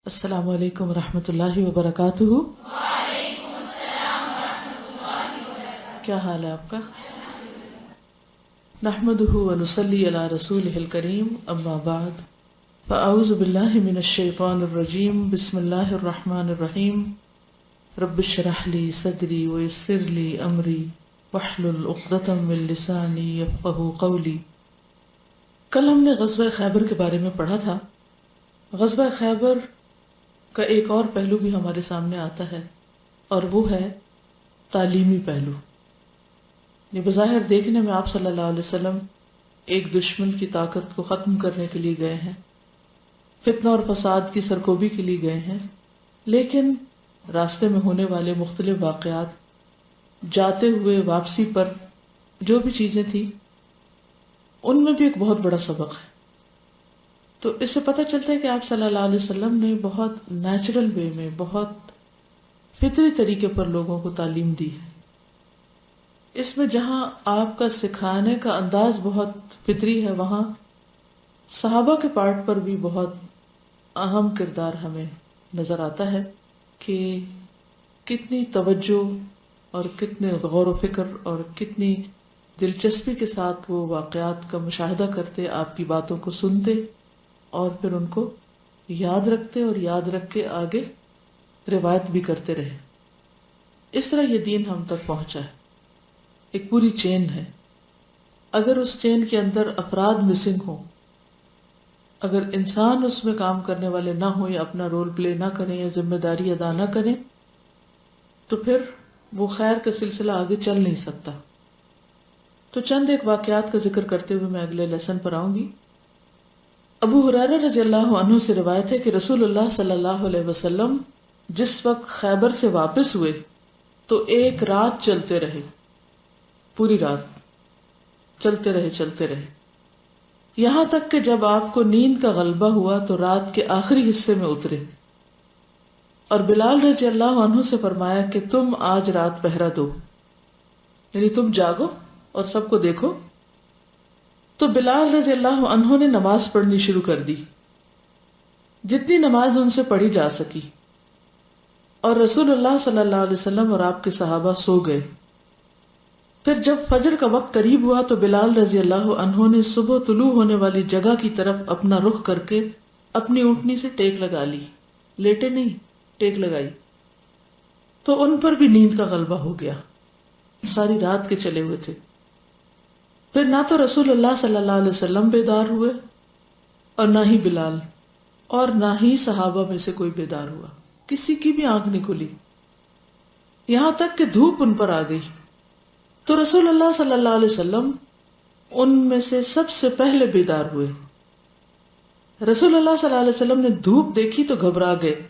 السلام علیکم ورحمۃ اللہ وبرکاتہ۔ کیا حال ہے آپ کا؟ نحمده ونصلی علی رسولہ الکریم، اما بعد فاعوذ باللہ من الشیطان الرجیم، بسم اللہ الرحمن الرحیم۔ رب اشرح لی صدری ویسر لی امری واحلل عقدۃ من لسانی یفقہوا قولی۔ کل ہم نے غزوہ خیبر کے بارے میں پڑھا تھا۔ غزوہ خیبر کا ایک اور پہلو بھی ہمارے سامنے آتا ہے، اور وہ ہے تعلیمی پہلو۔ یہ بظاہر دیکھنے میں آپ صلی اللہ علیہ وسلم ایک دشمن کی طاقت کو ختم کرنے کے لیے گئے ہیں، فتنہ اور فساد کی سرکوبی کے لیے گئے ہیں، لیکن راستے میں ہونے والے مختلف واقعات، جاتے ہوئے واپسی پر جو بھی چیزیں تھیں، ان میں بھی ایک بہت بڑا سبق ہے۔ تو اس سے پتہ چلتا ہے کہ آپ صلی اللہ علیہ وسلم نے بہت نیچرل وے میں، بہت فطری طریقے پر لوگوں کو تعلیم دی ہے۔ اس میں جہاں آپ کا سکھانے کا انداز بہت فطری ہے، وہاں صحابہ کے پارٹ پر بھی بہت اہم کردار ہمیں نظر آتا ہے کہ کتنی توجہ اور کتنے غور و فکر اور کتنی دلچسپی کے ساتھ وہ واقعات کا مشاہدہ کرتے، آپ کی باتوں کو سنتے اور پھر ان کو یاد رکھتے، اور یاد رکھ کے آگے روایت بھی کرتے رہے۔ اس طرح یہ دین ہم تک پہنچا ہے، ایک پوری چین ہے۔ اگر اس چین کے اندر افراد مسنگ ہوں، اگر انسان اس میں کام کرنے والے نہ ہوں، یا اپنا رول پلے نہ کریں، یا ذمہ داری ادا نہ کریں، تو پھر وہ خیر کا سلسلہ آگے چل نہیں سکتا۔ تو چند ایک واقعات کا ذکر کرتے ہوئے میں اگلے لیسن پر آؤں گی۔ ابو ہریرہ رضی اللہ عنہ سے روایت ہے کہ رسول اللہ صلی اللہ علیہ وسلم جس وقت خیبر سے واپس ہوئے تو ایک رات چلتے رہے، پوری رات چلتے رہے، یہاں تک کہ جب آپ کو نیند کا غلبہ ہوا تو رات کے آخری حصے میں اترے، اور بلال رضی اللہ عنہ سے فرمایا کہ تم آج رات پہرا دو، یعنی تم جاگو اور سب کو دیکھو۔ تو بلال رضی اللہ عنہ نے نماز پڑھنی شروع کر دی، جتنی نماز ان سے پڑھی جا سکی، اور رسول اللہ صلی اللہ علیہ وسلم اور آپ کے صحابہ سو گئے۔ پھر جب فجر کا وقت قریب ہوا تو بلال رضی اللہ عنہ نے صبح طلوع ہونے والی جگہ کی طرف اپنا رخ کر کے اپنی اونٹنی سے ٹیک لگا لی، لیٹے نہیں، ٹیک لگائی، تو ان پر بھی نیند کا غلبہ ہو گیا، ساری رات کے چلے ہوئے تھے۔ پھر نہ تو رسول اللہ صلی اللہ علیہ وسلم بیدار ہوئے، اور نہ ہی بلال، اور نہ ہی صحابہ میں سے کوئی بیدار ہوا، کسی کی بھی آنکھ نہیں کھلی، یہاں تک کہ دھوپ ان پر آ گئی۔ تو رسول اللہ صلی اللہ علیہ وسلم ان میں سے سب سے پہلے بیدار ہوئے۔ رسول اللہ صلی اللہ علیہ وسلم نے دھوپ دیکھی تو گھبرا گئے،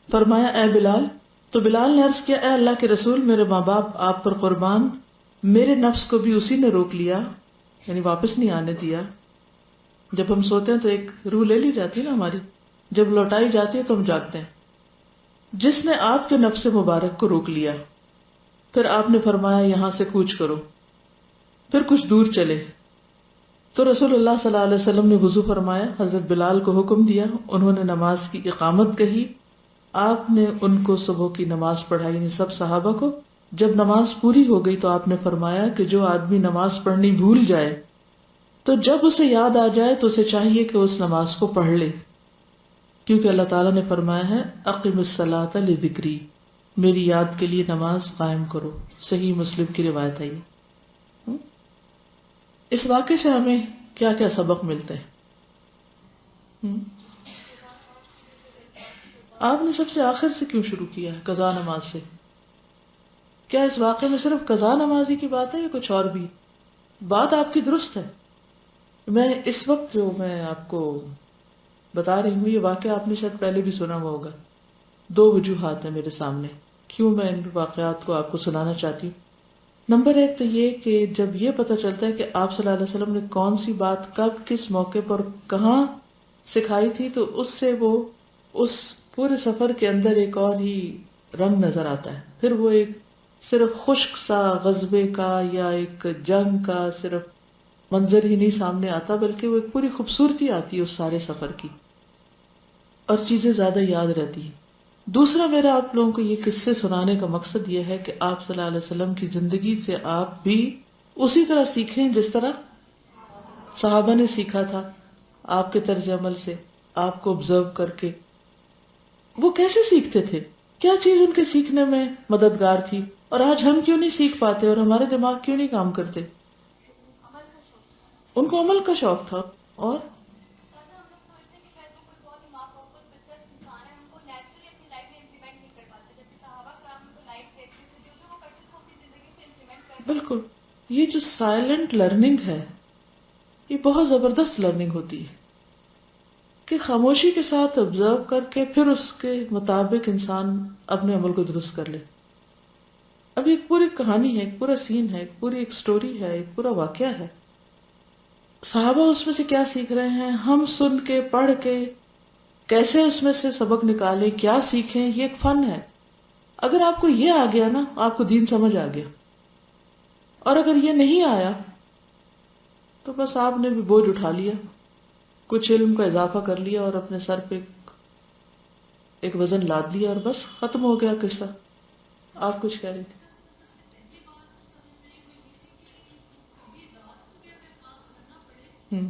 فرمایا اے بلال۔ تو بلال نے عرض کیا اے اللہ کے رسول، میرے ماں باپ آپ پر قربان، میرے نفس کو بھی اسی نے روک لیا، یعنی واپس نہیں آنے دیا۔ جب ہم سوتے ہیں تو ایک روح لے لی جاتی ہے نا ہماری، جب لوٹائی جاتی ہے تو ہم جاگتے ہیں۔ جس نے آپ کے نفس مبارک کو روک لیا۔ پھر آپ نے فرمایا یہاں سے کوچ کرو۔ پھر کچھ دور چلے تو رسول اللہ صلی اللہ علیہ وسلم نے وضو فرمایا، حضرت بلال کو حکم دیا، انہوں نے نماز کی اقامت کہی، آپ نے ان کو صبح کی نماز پڑھائی، یعنی سب صحابہ کو۔ جب نماز پوری ہو گئی تو آپ نے فرمایا کہ جو آدمی نماز پڑھنی بھول جائے تو جب اسے یاد آ جائے تو اسے چاہیے کہ اس نماز کو پڑھ لے، کیونکہ اللہ تعالیٰ نے فرمایا ہے اقم الصلاۃ لذکری، میری یاد کے لیے نماز قائم کرو۔ صحیح مسلم کی روایت ہے یہ۔ اس واقعے سے ہمیں کیا کیا سبق ملتے ہیں؟ آپ نے سب سے آخر سے کیوں شروع کیا ہے، قضا نماز سے؟ کیا اس واقعے میں صرف قضا نمازی کی بات ہے یا کچھ اور بھی؟ بات آپ کی درست ہے۔ میں اس وقت جو میں آپ کو بتا رہی ہوں، یہ واقعہ آپ نے شاید پہلے بھی سنا ہوا ہوگا۔ دو وجوہات ہیں میرے سامنے کیوں میں ان واقعات کو آپ کو سنانا چاہتی ہوں۔ نمبر ایک تو یہ کہ جب یہ پتہ چلتا ہے کہ آپ صلی اللہ علیہ وسلم نے کون سی بات کب کس موقع پر کہاں سکھائی تھی، تو اس سے وہ اس پورے سفر کے اندر ایک اور ہی رنگ نظر آتا ہے۔ پھر وہ ایک صرف خشک سا غزبے کا یا ایک جنگ کا صرف منظر ہی نہیں سامنے آتا، بلکہ وہ ایک پوری خوبصورتی آتی ہے اس سارے سفر کی۔ اور چیزیں زیادہ یاد رہتی ہیں. دوسرا میرا آپ لوگوں کو یہ قصے سنانے کا مقصد یہ ہے کہ آپ صلی اللہ علیہ وسلم کی زندگی سے آپ بھی اسی طرح سیکھیں جس طرح صحابہ نے سیکھا تھا، آپ کے طرز عمل سے، آپ کو آبزرو کر کے. وہ کیسے سیکھتے تھے؟ کیا چیز ان کے سیکھنے میں مددگار تھی؟ اور آج ہم کیوں نہیں سیکھ پاتے اور ہمارے دماغ کیوں نہیں کام کرتے؟ ان کو عمل کا شوق تھا. اور بالکل، یہ جو سائلنٹ لرننگ ہے یہ بہت زبردست لرننگ ہوتی ہے کہ خاموشی کے ساتھ آبزرو کر کے پھر اس کے مطابق انسان اپنے عمل کو درست کر لے. اب ایک پوری کہانی ہے، ایک پورا سین ہے، ایک پوری ایک سٹوری ہے، ایک پورا واقعہ ہے. صحابہ اس میں سے کیا سیکھ رہے ہیں، ہم سن کے پڑھ کے کیسے اس میں سے سبق نکالیں، کیا سیکھیں، یہ ایک فن ہے. اگر آپ کو یہ آ گیا نا، آپ کو دین سمجھ آ گیا. اور اگر یہ نہیں آیا تو بس آپ نے بھی بوجھ اٹھا لیا، کچھ علم کا اضافہ کر لیا اور اپنے سر پہ ایک وزن لاد لیا اور بس ختم ہو گیا قصہ. آپ کچھ کہہ رہی تھی؟ ہوں،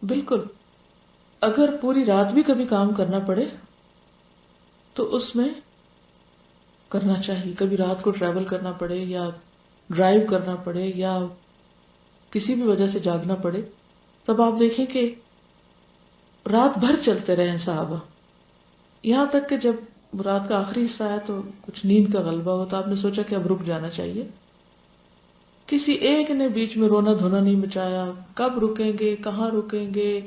بالکل. اگر پوری رات بھی کبھی کام کرنا پڑے تو اس میں کرنا چاہیے. کبھی رات کو ٹریول کرنا پڑے یا ڈرائیو کرنا پڑے یا کسی بھی وجہ سے جاگنا پڑے، تب آپ دیکھیں کہ رات بھر چلتے رہے ہیں صحابہ. یہاں تک کہ جب رات کا آخری حصہ آیا تو کچھ نیند کا غلبہ ہو تو آپ نے سوچا کہ اب رک جانا چاہیے. کسی ایک نے بیچ میں رونا دھونا نہیں مچایا. کب رکیں گے، کہاں رکیں گے،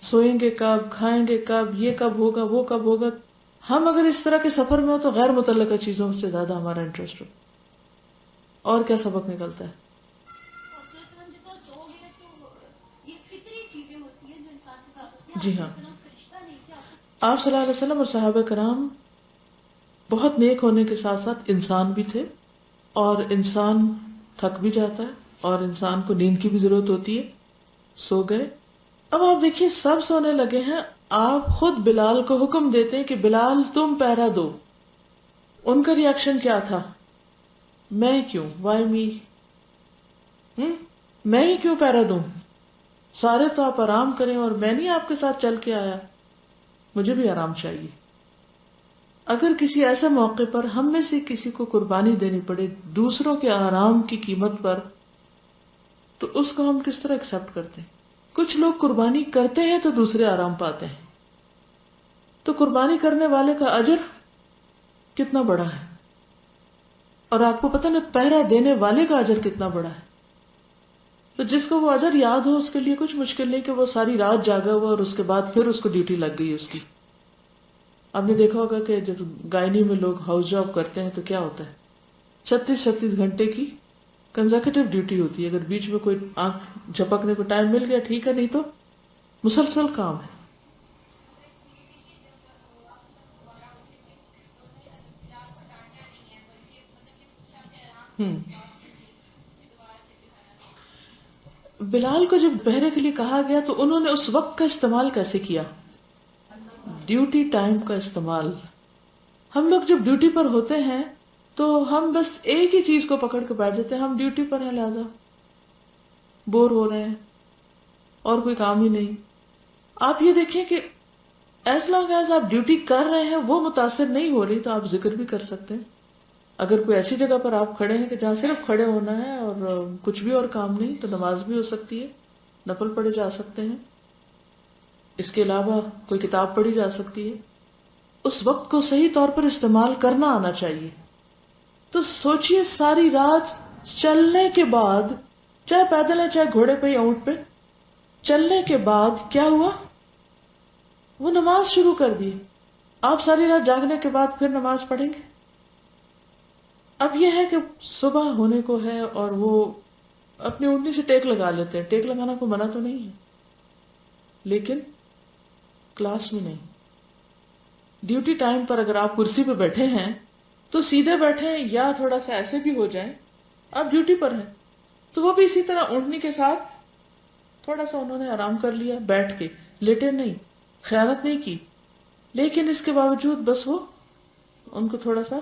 سوئیں گے کب، کھائیں گے کب، یہ کب ہوگا، وہ کب ہوگا. ہم اگر اس طرح کے سفر میں ہو تو غیر متعلقہ چیزوں سے زیادہ ہمارا انٹرسٹ ہو. اور کیا سبق نکلتا ہے؟ جی ہاں، آپ صلی اللہ علیہ وسلم اور صحابہ کرام بہت نیک ہونے کے ساتھ ساتھ انسان بھی تھے، اور انسان تھک بھی جاتا ہے اور انسان کو نیند کی بھی ضرورت ہوتی ہے. سو گئے. اب آپ دیکھیے سب سونے لگے ہیں، آپ خود بلال کو حکم دیتے ہیں کہ بلال تم پہرا دو. ان کا ریاکشن کیا تھا؟ میں کیوں، وائی می، میں ہی کیوں پہرا دوں؟ سارے تو آپ آرام کریں اور میں نہیں آپ کے ساتھ چل کے آیا، مجھے بھی آرام چاہیے. اگر کسی ایسے موقع پر ہم میں سے کسی کو قربانی دینی پڑے دوسروں کے آرام کی قیمت پر تو اس کو ہم کس طرح ایکسپٹ کرتے ہیں؟ کچھ لوگ قربانی کرتے ہیں تو دوسرے آرام پاتے ہیں. تو قربانی کرنے والے کا اجر کتنا بڑا ہے، اور آپ کو پتہ نا پہرا دینے والے کا اجر کتنا بڑا ہے. تو جس کو وہ اجر یاد ہو اس کے لیے کچھ مشکل نہیں کہ وہ ساری رات جاگا ہوا اور اس کے بعد پھر اس کو ڈیوٹی لگ گئی اس کی. آپ نے دیکھا ہوگا کہ جب گائنی میں لوگ ہاؤس جاب کرتے ہیں تو کیا ہوتا ہے، 36 گھنٹے کی کنزیکٹو ڈیوٹی ہوتی ہے. اگر بیچ میں کوئی آنکھ جھپکنے کو ٹائم مل گیا ٹھیک ہے، نہیں تو مسلسل کام ہے. بلال کو جب پہرے کے لیے کہا گیا تو انہوں نے اس وقت کا استعمال کیسے کیا؟ ڈیوٹی ٹائم کا استعمال. ہم لوگ جب ڈیوٹی پر ہوتے ہیں تو ہم بس ایک ہی چیز کو پکڑ کے بیٹھ جاتے ہیں، ہم ڈیوٹی پر ہیں لہذا بور ہو رہے ہیں اور کوئی کام ہی نہیں. آپ یہ دیکھیں کہ ایز لانگ ایز آپ ڈیوٹی کر رہے ہیں وہ متاثر نہیں ہو رہی تو آپ ذکر بھی کر سکتے ہیں. اگر کوئی ایسی جگہ پر آپ کھڑے ہیں کہ جہاں صرف کھڑے ہونا ہے اور کچھ بھی اور کام نہیں تو نماز بھی ہو سکتی ہے، نفل پڑھے جا سکتے ہیں. اس کے علاوہ کوئی کتاب پڑھی جا سکتی ہے. اس وقت کو صحیح طور پر استعمال کرنا آنا چاہیے. تو سوچئے ساری رات چلنے کے بعد، چاہے پیدل ہے چاہے گھوڑے پہ یا اونٹ پہ، چلنے کے بعد کیا ہوا؟ وہ نماز شروع کر دی. آپ ساری رات جاگنے کے بعد پھر نماز پڑھیں گے؟ اب یہ ہے کہ صبح ہونے کو ہے اور وہ اپنی اونٹنی سے ٹیک لگا لیتے ہیں. ٹیک لگانا کو منع تو نہیں ہے، لیکن کلاس میں نہیں. ڈیوٹی ٹائم پر اگر آپ کرسی پہ بیٹھے ہیں تو سیدھے بیٹھیں یا تھوڑا سا ایسے بھی ہو جائیں، آپ ڈیوٹی پر ہیں. تو وہ بھی اسی طرح اونٹنی کے ساتھ تھوڑا سا انہوں نے آرام کر لیا بیٹھ کے، لیٹے نہیں، خیانت نہیں کی، لیکن اس کے باوجود بس وہ ان کو تھوڑا سا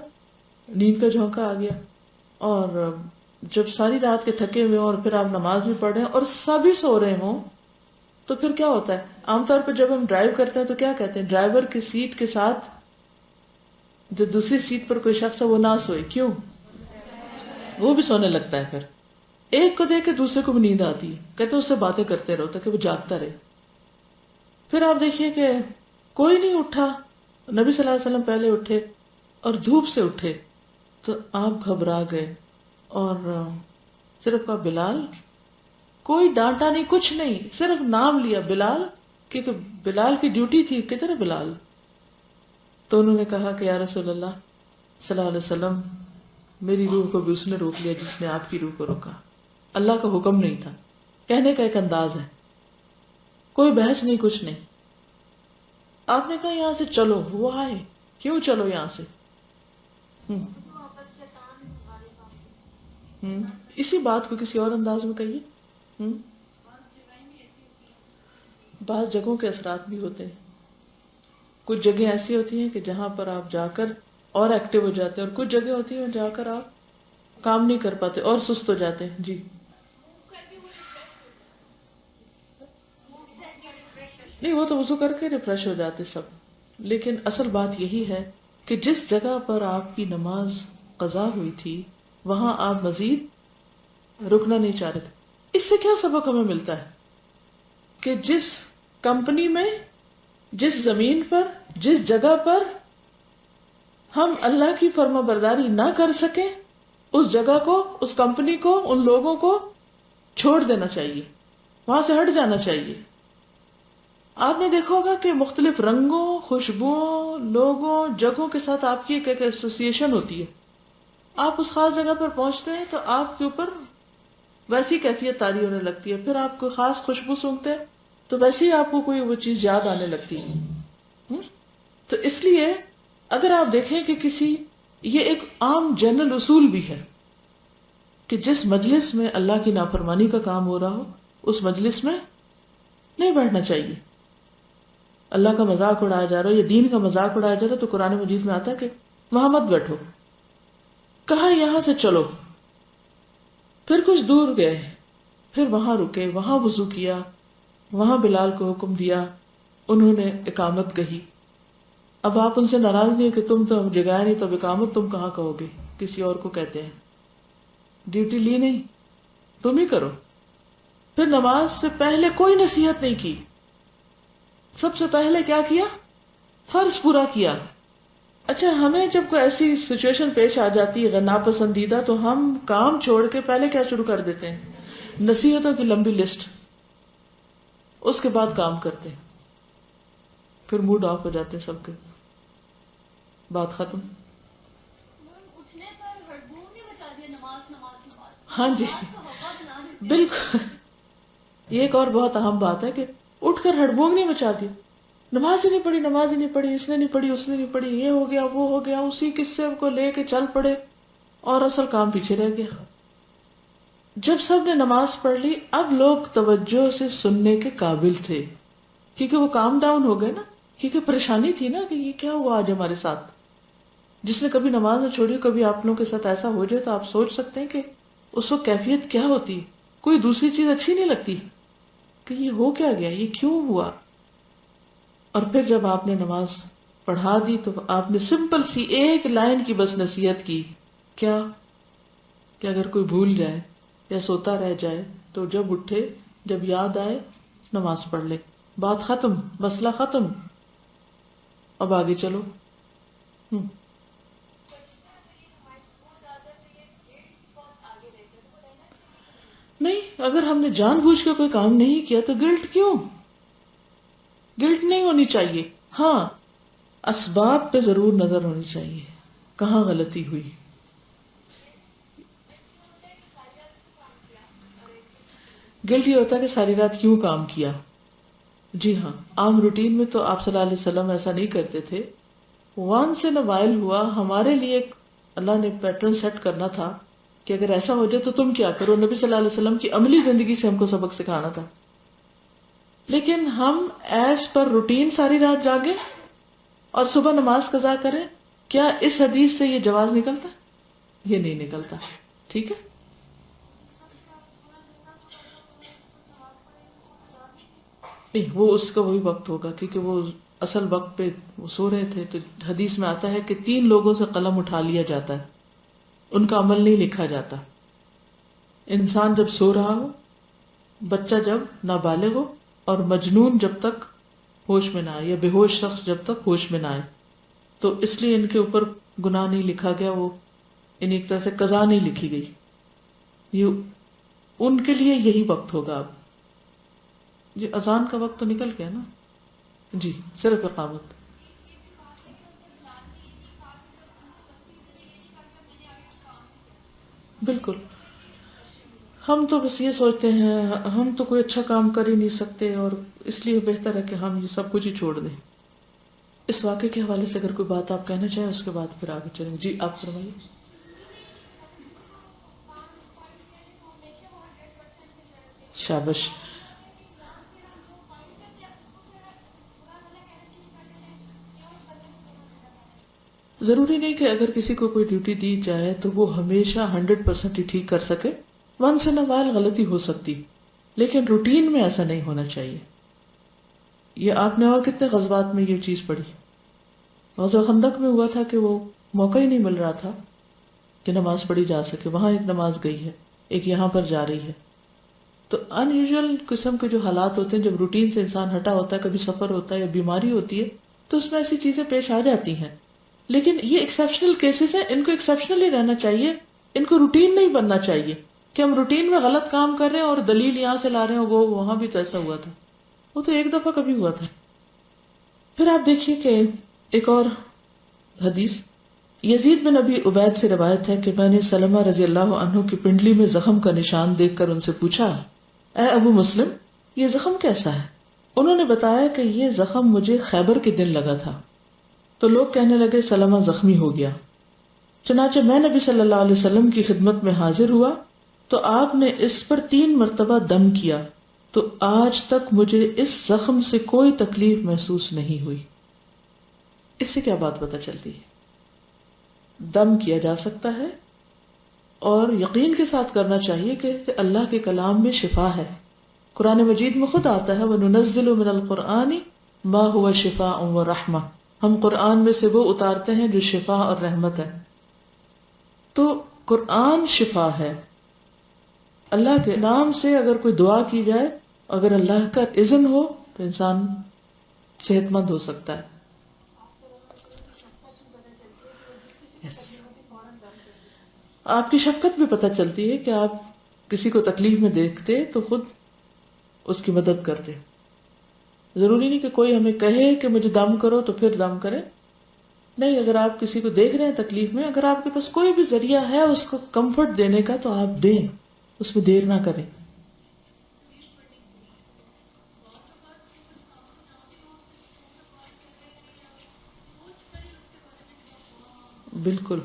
نیند کا جھونکا آ گیا. اور جب ساری رات کے تھکے ہوئے اور پھر آپ نماز بھی پڑھ رہے ہیں اور سبھی سو رہے ہوں تو پھر کیا ہوتا ہے؟ عام طور پہ جب ہم ڈرائیو کرتے ہیں تو کیا کہتے ہیں؟ ڈرائیور کی سیٹ کے ساتھ جو دوسری سیٹ پر کوئی شخص ہے وہ نہ سوئے. کیوں؟ وہ بھی سونے لگتا ہے. پھر ایک کو دیکھ کے دوسرے کو بھی نیند آتی ہے، کہتے اس سے باتیں کرتے رہو تاکہ وہ جاگتا رہے. پھر آپ دیکھیے کہ کوئی نہیں اٹھا، نبی صلی اللہ علیہ وسلم پہلے اٹھے اور دھوپ سے اٹھے تو آپ گھبرا گئے اور صرف کہا بلال. کوئی ڈانٹا نہیں، کچھ نہیں، صرف نام لیا بلال، کیونکہ بلال کی ڈیوٹی تھی. کدھر ہے بلال؟ تو انہوں نے کہا کہ یا رسول اللہ صلی اللہ علیہ وسلم، میری روح کو بھی اس نے روک لیا جس نے آپ کی روح کو روکا. اللہ کا حکم نہیں تھا، کہنے کا ایک انداز ہے، کوئی بحث نہیں، کچھ نہیں. آپ نے کہا یہاں سے چلو، وہ آئے. کیوں چلو یہاں سے؟ ہم ہم اسی بات کو کسی اور انداز میں کہیے. ہم بعض جگہوں کے اثرات بھی ہوتے ہیں. کچھ جگہیں ایسی ہوتی ہیں کہ جہاں پر آپ جا کر اور ایکٹیو ہو جاتے ہیں، اور کچھ جگہ ہوتی ہیں جا کر آپ کام نہیں کر پاتے اور سست ہو جاتے ہیں. جی نہیں، وہ تو وضو کر کے ریفریش ہو جاتے سب. لیکن اصل بات یہی ہے کہ جس جگہ پر آپ کی نماز قضا ہوئی تھی وہاں آپ مزید رکنا نہیں چاہ رہے تھے. اس سے کیا سبق ہمیں ملتا ہے؟ کہ جس کمپنی میں، جس زمین پر، جس جگہ پر ہم اللہ کی فرما برداری نہ کر سکیں، اس جگہ کو، اس کمپنی کو، ان لوگوں کو چھوڑ دینا چاہیے، وہاں سے ہٹ جانا چاہیے. آپ نے دیکھا ہوگا کہ مختلف رنگوں، خوشبوؤں، لوگوں، جگہوں کے ساتھ آپ کی ایک ایسوسیشن ہوتی ہے. آپ اس خاص جگہ پر پہنچتے ہیں تو آپ کے اوپر ویسی کیفیت طاری ہونے لگتی ہے. پھر آپ کوئی خاص خوشبو سونگتے ہیں تو ویسے ہی آپ کو کوئی وہ چیز یاد آنے لگتی ہے. تو اس لیے اگر آپ دیکھیں کہ یہ ایک عام جنرل اصول بھی ہے کہ جس مجلس میں اللہ کی نافرمانی کا کام ہو رہا ہو اس مجلس میں نہیں بیٹھنا چاہیے. اللہ کا مذاق اڑایا جا رہا ہو یا دین کا مذاق اڑایا جا رہا ہو تو قرآن مجید میں آتا ہے کہ وہاں مت بیٹھو. کہا یہاں سے چلو. پھر کچھ دور گئے، پھر وہاں رکے، وہاں وضو کیا، وہاں بلال کو حکم دیا، انہوں نے اقامت کہی. اب آپ ان سے ناراض نہیں کہ تم تو جگایا نہیں تو اب اقامت تم کہاں کہو گے؟ کسی اور کو کہتے ہیں. ڈیوٹی لی نہیں، تم ہی کرو. پھر نماز سے پہلے کوئی نصیحت نہیں کی. سب سے پہلے کیا کیا؟ فرض پورا کیا. اچھا، ہمیں جب کوئی ایسی سچویشن پیش آ جاتی ہے ناپسندیدہ تو ہم کام چھوڑ کے پہلے کیا شروع کر دیتے ہیں؟ نصیحتوں کی لمبی لسٹ، اس کے بعد کام کرتے ہیں. پھر موڈ آف ہو جاتے ہیں سب کے، بات ختم. ہاں جی بالکل. یہ ایک اور بہت اہم بات ہے کہ اٹھ کر ہڑبونگ نہیں مچا دی. نماز ہی نہیں پڑھی، نماز ہی نہیں پڑھی، اس نے نہیں پڑھی، اس نے نہیں پڑھی، یہ ہو گیا، وہ ہو گیا، اسی قصے کو لے کے چل پڑے اور اصل کام پیچھے رہ گیا. جب سب نے نماز پڑھ لی اب لوگ توجہ سے سننے کے قابل تھے کیونکہ وہ کام ڈاؤن ہو گئے نا. کیونکہ پریشانی تھی نا کہ یہ کیا ہوا آج ہمارے ساتھ. جس نے کبھی نماز نہ چھوڑی، کبھی آپ لوگوں کے ساتھ ایسا ہو جائے تو آپ سوچ سکتے ہیں کہ اس وقت کیفیت کیا ہوتی. کوئی دوسری چیز اچھی نہیں لگتی کہ یہ ہو کیا گیا، یہ کیوں ہوا. اور پھر جب آپ نے نماز پڑھا دی تو آپ نے سمپل سی ایک لائن کی بس نصیحت کی. کیا؟ کہ اگر کوئی بھول جائے یا سوتا رہ جائے تو جب اٹھے، جب یاد آئے نماز پڑھ لے. بات ختم، مسئلہ ختم. اب آگے چلو. نہیں، اگر ہم نے جان بوجھ کے کوئی کام نہیں کیا تو گلٹ کیوں؟ گلٹ نہیں ہونی چاہیے. ہاں، اسباب پہ ضرور نظر ہونی چاہیے، کہاں غلطی ہوئی. گلٹ یہ ہوتا ہے کہ ساری رات کیوں کام کیا. جی ہاں، عام روٹین میں تو آپ صلی اللہ علیہ وسلم ایسا نہیں کرتے تھے. وانس ان وائل ہوا ہمارے لیے اللہ نے پیٹرن سیٹ کرنا تھا کہ اگر ایسا ہو جائے تو تم کیا کرو. نبی صلی اللہ علیہ وسلم کی عملی زندگی سے ہم کو سبق سکھانا تھا. لیکن ہم ایز پر روٹین ساری رات جاگیں اور صبح نماز قضا کریں، کیا اس حدیث سے یہ جواز نکلتا؟ یہ نہیں نکلتا. ٹھیک ہے، نہیں وہ اس کا وہی وقت ہوگا کیونکہ وہ اصل وقت پہ وہ سو رہے تھے. تو حدیث میں آتا ہے کہ 3 لوگوں سے قلم اٹھا لیا جاتا ہے، ان کا عمل نہیں لکھا جاتا. انسان جب سو رہا ہو، بچہ جب نابالغ ہو، اور مجنون جب تک ہوش میں نہ آئے، یا بے ہوش شخص جب تک ہوش میں نہ آئے. تو اس لیے ان کے اوپر گناہ نہیں لکھا گیا، وہ ان ایک طرح سے قضا نہیں لکھی گئی. یہ ان کے لیے یہی وقت ہوگا. اب یہ اذان کا وقت تو نکل گیا نا. جی صرف اقامت. بالکل. ہم تو بس یہ سوچتے ہیں ہم تو کوئی اچھا کام کر ہی نہیں سکتے، اور اس لیے بہتر ہے کہ ہم یہ سب کچھ ہی چھوڑ دیں. اس واقعے کے حوالے سے اگر کوئی بات آپ کہنا چاہیں اس کے بعد پھر آگے چلیں. جی آپ فرمائیے. شابش. ضروری نہیں کہ اگر کسی کو کوئی ڈیوٹی دی جائے تو وہ ہمیشہ 100% ہی ٹھیک کر سکے. ونس ان اے وائل غلطی ہو سکتی، لیکن روٹین میں ایسا نہیں ہونا چاہیے. یہ آپ نے اور کتنے غزوات میں یہ چیز پڑھی. غزوہ خندق میں ہوا تھا کہ وہ موقع ہی نہیں مل رہا تھا کہ نماز پڑھی جا سکے. وہاں ایک نماز گئی ہے، ایک یہاں پر جا رہی ہے. تو ان یوزول قسم کے جو حالات ہوتے ہیں، جب روٹین سے انسان ہٹا ہوتا ہے، کبھی سفر ہوتا ہے یا بیماری ہوتی ہے، تو اس میں ایسی چیزیں پیش آ جاتی ہیں. لیکن یہ ایکسیپشنل کیسز ہیں، ان کو ایکسیپشنل ہی رہنا چاہیے. ان کو روٹین نہیں بننا چاہیے کہ ہم روٹین میں غلط کام کر رہے ہیں اور دلیل یہاں سے لا رہے ہیں، وہ وہاں بھی تو ایسا ہوا تھا. وہ تو ایک دفعہ کبھی ہوا تھا. پھر آپ دیکھیے کہ ایک اور حدیث یزید بن ابی عبید سے روایت ہے کہ میں نے سلمہ رضی اللہ عنہ کی پنڈلی میں زخم کا نشان دیکھ کر ان سے پوچھا، اے ابو مسلم، یہ زخم کیسا ہے؟ انہوں نے بتایا کہ یہ زخم مجھے خیبر کے دن لگا تھا. تو لوگ کہنے لگے سلمہ زخمی ہو گیا. چنانچہ میں نبی صلی اللہ علیہ وسلم کی خدمت میں حاضر ہوا تو آپ نے اس پر 3 مرتبہ دم کیا، تو آج تک مجھے اس زخم سے کوئی تکلیف محسوس نہیں ہوئی. اس سے کیا بات پتہ چلتی ہے؟ دم کیا جا سکتا ہے، اور یقین کے ساتھ کرنا چاہیے کہ اللہ کے کلام میں شفا ہے. قرآن مجید میں خود آتا ہے وَنُنَزِّلُ مِنَ الْقُرْآنِ مَا هُوَ شِفَاءٌ وَرَحْمَةٌ، ہم قرآن میں سے وہ اتارتے ہیں جو شفا اور رحمت ہے. تو قرآن شفا ہے. اللہ کے نام سے اگر کوئی دعا کی جائے، اگر اللہ کا اذن ہو تو انسان صحت مند ہو سکتا ہے. Yes. آپ کی شفقت بھی پتہ چلتی ہے کہ آپ کسی کو تکلیف میں دیکھتے تو خود اس کی مدد کرتے. ضروری نہیں کہ کوئی ہمیں کہے کہ مجھے دم کرو تو پھر دم کرے. نہیں، اگر آپ کسی کو دیکھ رہے ہیں تکلیف میں، اگر آپ کے پاس کوئی بھی ذریعہ ہے اس کو کمفرٹ دینے کا تو آپ دیں، اس میں دیر نہ کریں. بالکل.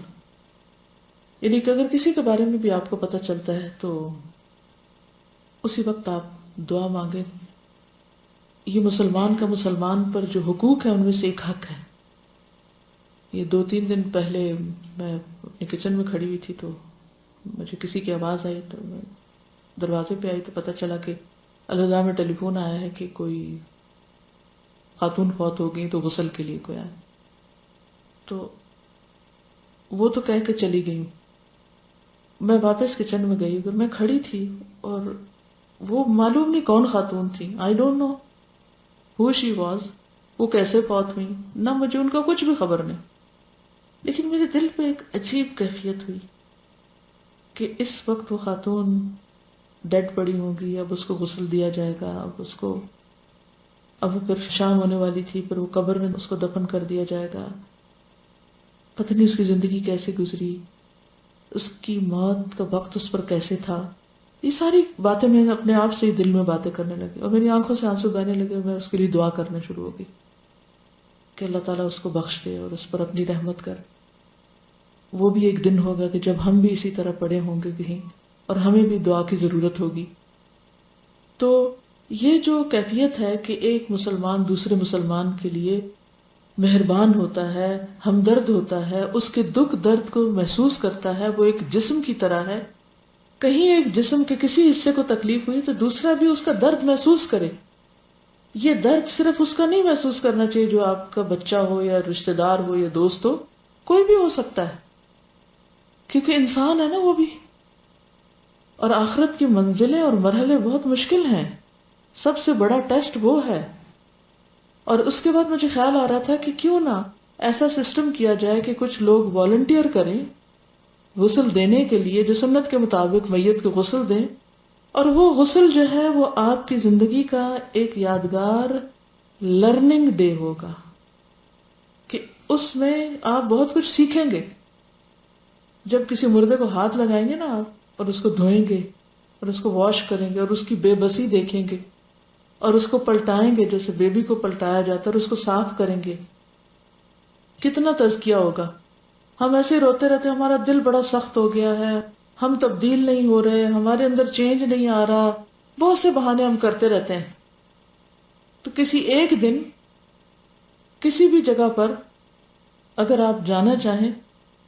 یعنی کہ اگر کسی کے بارے میں بھی آپ کو پتہ چلتا ہے تو اسی وقت آپ دعا مانگیں. یہ مسلمان کا مسلمان پر جو حقوق ہیں ان میں سے ایک حق ہے. یہ 2-3 دن پہلے میں اپنے کچن میں کھڑی ہوئی تھی تو مجھے کسی کی آواز آئی، تو میں دروازے پہ آئی تو پتہ چلا کہ الہدا میں ٹیلی فون آیا ہے کہ کوئی خاتون فوت ہو گئی، تو غسل کے لیے کوئی آیا. تو وہ تو کہہ کے چلی گئی. میں واپس کچن میں گئی، میں کھڑی تھی اور وہ معلوم نہیں کون خاتون تھی. I don't know who she was, وہ کیسے فوت ہوئی، نہ مجھے ان کا کچھ بھی خبر نہیں. لیکن میرے دل پہ ایک عجیب کیفیت ہوئی کہ اس وقت وہ خاتون ڈیڈ پڑی ہوگی، اب اس کو غسل دیا جائے گا، اب وہ پھر شام ہونے والی تھی، پھر وہ قبر میں اس کو دفن کر دیا جائے گا. پتہ نہیں اس کی زندگی کیسے گزری، اس کی موت کا وقت اس پر کیسے تھا. یہ ساری باتیں میں اپنے آپ سے ہی دل میں باتیں کرنے لگی اور میری آنکھوں سے آنسو بہنے لگے. میں اس کے لیے دعا کرنا شروع ہو گئی کہ اللہ تعالیٰ اس کو بخش دے اور اس پر اپنی رحمت کر. وہ بھی ایک دن ہوگا کہ جب ہم بھی اسی طرح پڑے ہوں گے کہیں اور ہمیں بھی دعا کی ضرورت ہوگی. تو یہ جو کیفیت ہے کہ ایک مسلمان دوسرے مسلمان کے لیے مہربان ہوتا ہے، ہمدرد ہوتا ہے، اس کے دکھ درد کو محسوس کرتا ہے، وہ ایک جسم کی طرح ہے. کہیں ایک جسم کے کسی حصے کو تکلیف ہوئی تو دوسرا بھی اس کا درد محسوس کرے. یہ درد صرف اس کا نہیں محسوس کرنا چاہیے جو آپ کا بچہ ہو یا رشتہ دار ہو یا دوست ہو، کوئی بھی ہو سکتا ہے، کیونکہ انسان ہے نا وہ بھی. اور آخرت کی منزلیں اور مرحلے بہت مشکل ہیں، سب سے بڑا ٹیسٹ وہ ہے. اور اس کے بعد مجھے خیال آ رہا تھا کہ کیوں نہ ایسا سسٹم کیا جائے کہ کچھ لوگ والنٹیئر کریں غسل دینے کے لیے، جو سنت کے مطابق میت کو غسل دیں، اور وہ غسل جو ہے وہ آپ کی زندگی کا ایک یادگار لرننگ ڈے ہوگا کہ اس میں آپ بہت کچھ سیکھیں گے. جب کسی مردے کو ہاتھ لگائیں گے نا آپ، اور اس کو دھوئیں گے اور اس کو واش کریں گے اور اس کی بے بسی دیکھیں گے اور اس کو پلٹائیں گے جیسے بیبی کو پلٹایا جاتا ہے، اور اس کو صاف کریں گے، کتنا تزکیہ ہوگا. ہم ایسے روتے رہتے، ہمارا دل بڑا سخت ہو گیا ہے، ہم تبدیل نہیں ہو رہے، ہمارے اندر چینج نہیں آ رہا، بہت سے بہانے ہم کرتے رہتے ہیں. تو کسی ایک دن کسی بھی جگہ پر اگر آپ جانا چاہیں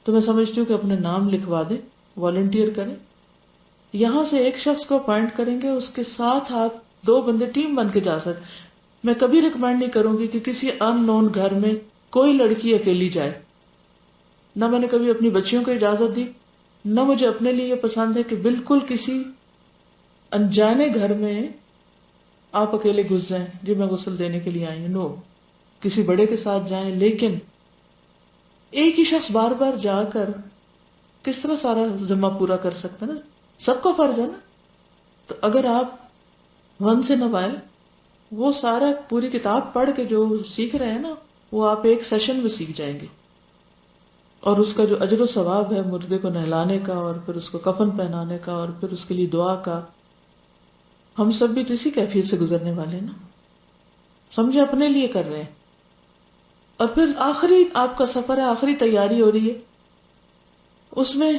تو میں سمجھتی ہوں کہ اپنے نام لکھوا دیں، والنٹیئر کریں. یہاں سے ایک شخص کو اپوائنٹ کریں گے، اس کے ساتھ آپ 2 بندے ٹیم بن کے جا سکتے. میں کبھی ریکمینڈ نہیں کروں گی کہ کسی ان نون گھر میں کوئی لڑکی اکیلی جائے. نہ میں نے کبھی اپنی بچیوں کو اجازت دی، نہ مجھے اپنے لیے یہ پسند ہے کہ بالکل کسی انجانے گھر میں آپ اکیلے گھس جائیں جی میں غسل دینے کے لیے آئی ہوں. نو، کسی بڑے کے ساتھ جائیں، لیکن ایک ہی شخص بار بار جا کر کس طرح سارا ذمہ پورا کر سکتا ہے نا، سب کا فرض ہے نا. تو اگر آپ ونس ان اے وائل وہ سارا پوری کتاب پڑھ کے جو سیکھ رہے ہیں نا، وہ آپ ایک سیشن میں سیکھ جائیں گے. اور اس کا جو اجر و ثواب ہے مردے کو نہلانے کا اور پھر اس کو کفن پہنانے کا اور پھر اس کے لیے دعا کا، ہم سب بھی تو اسی کیفیت سے گزرنے والے ہیں نا. سمجھے اپنے لیے کر رہے ہیں. اور پھر آخری آپ کا سفر ہے، آخری تیاری ہو رہی ہے، اس میں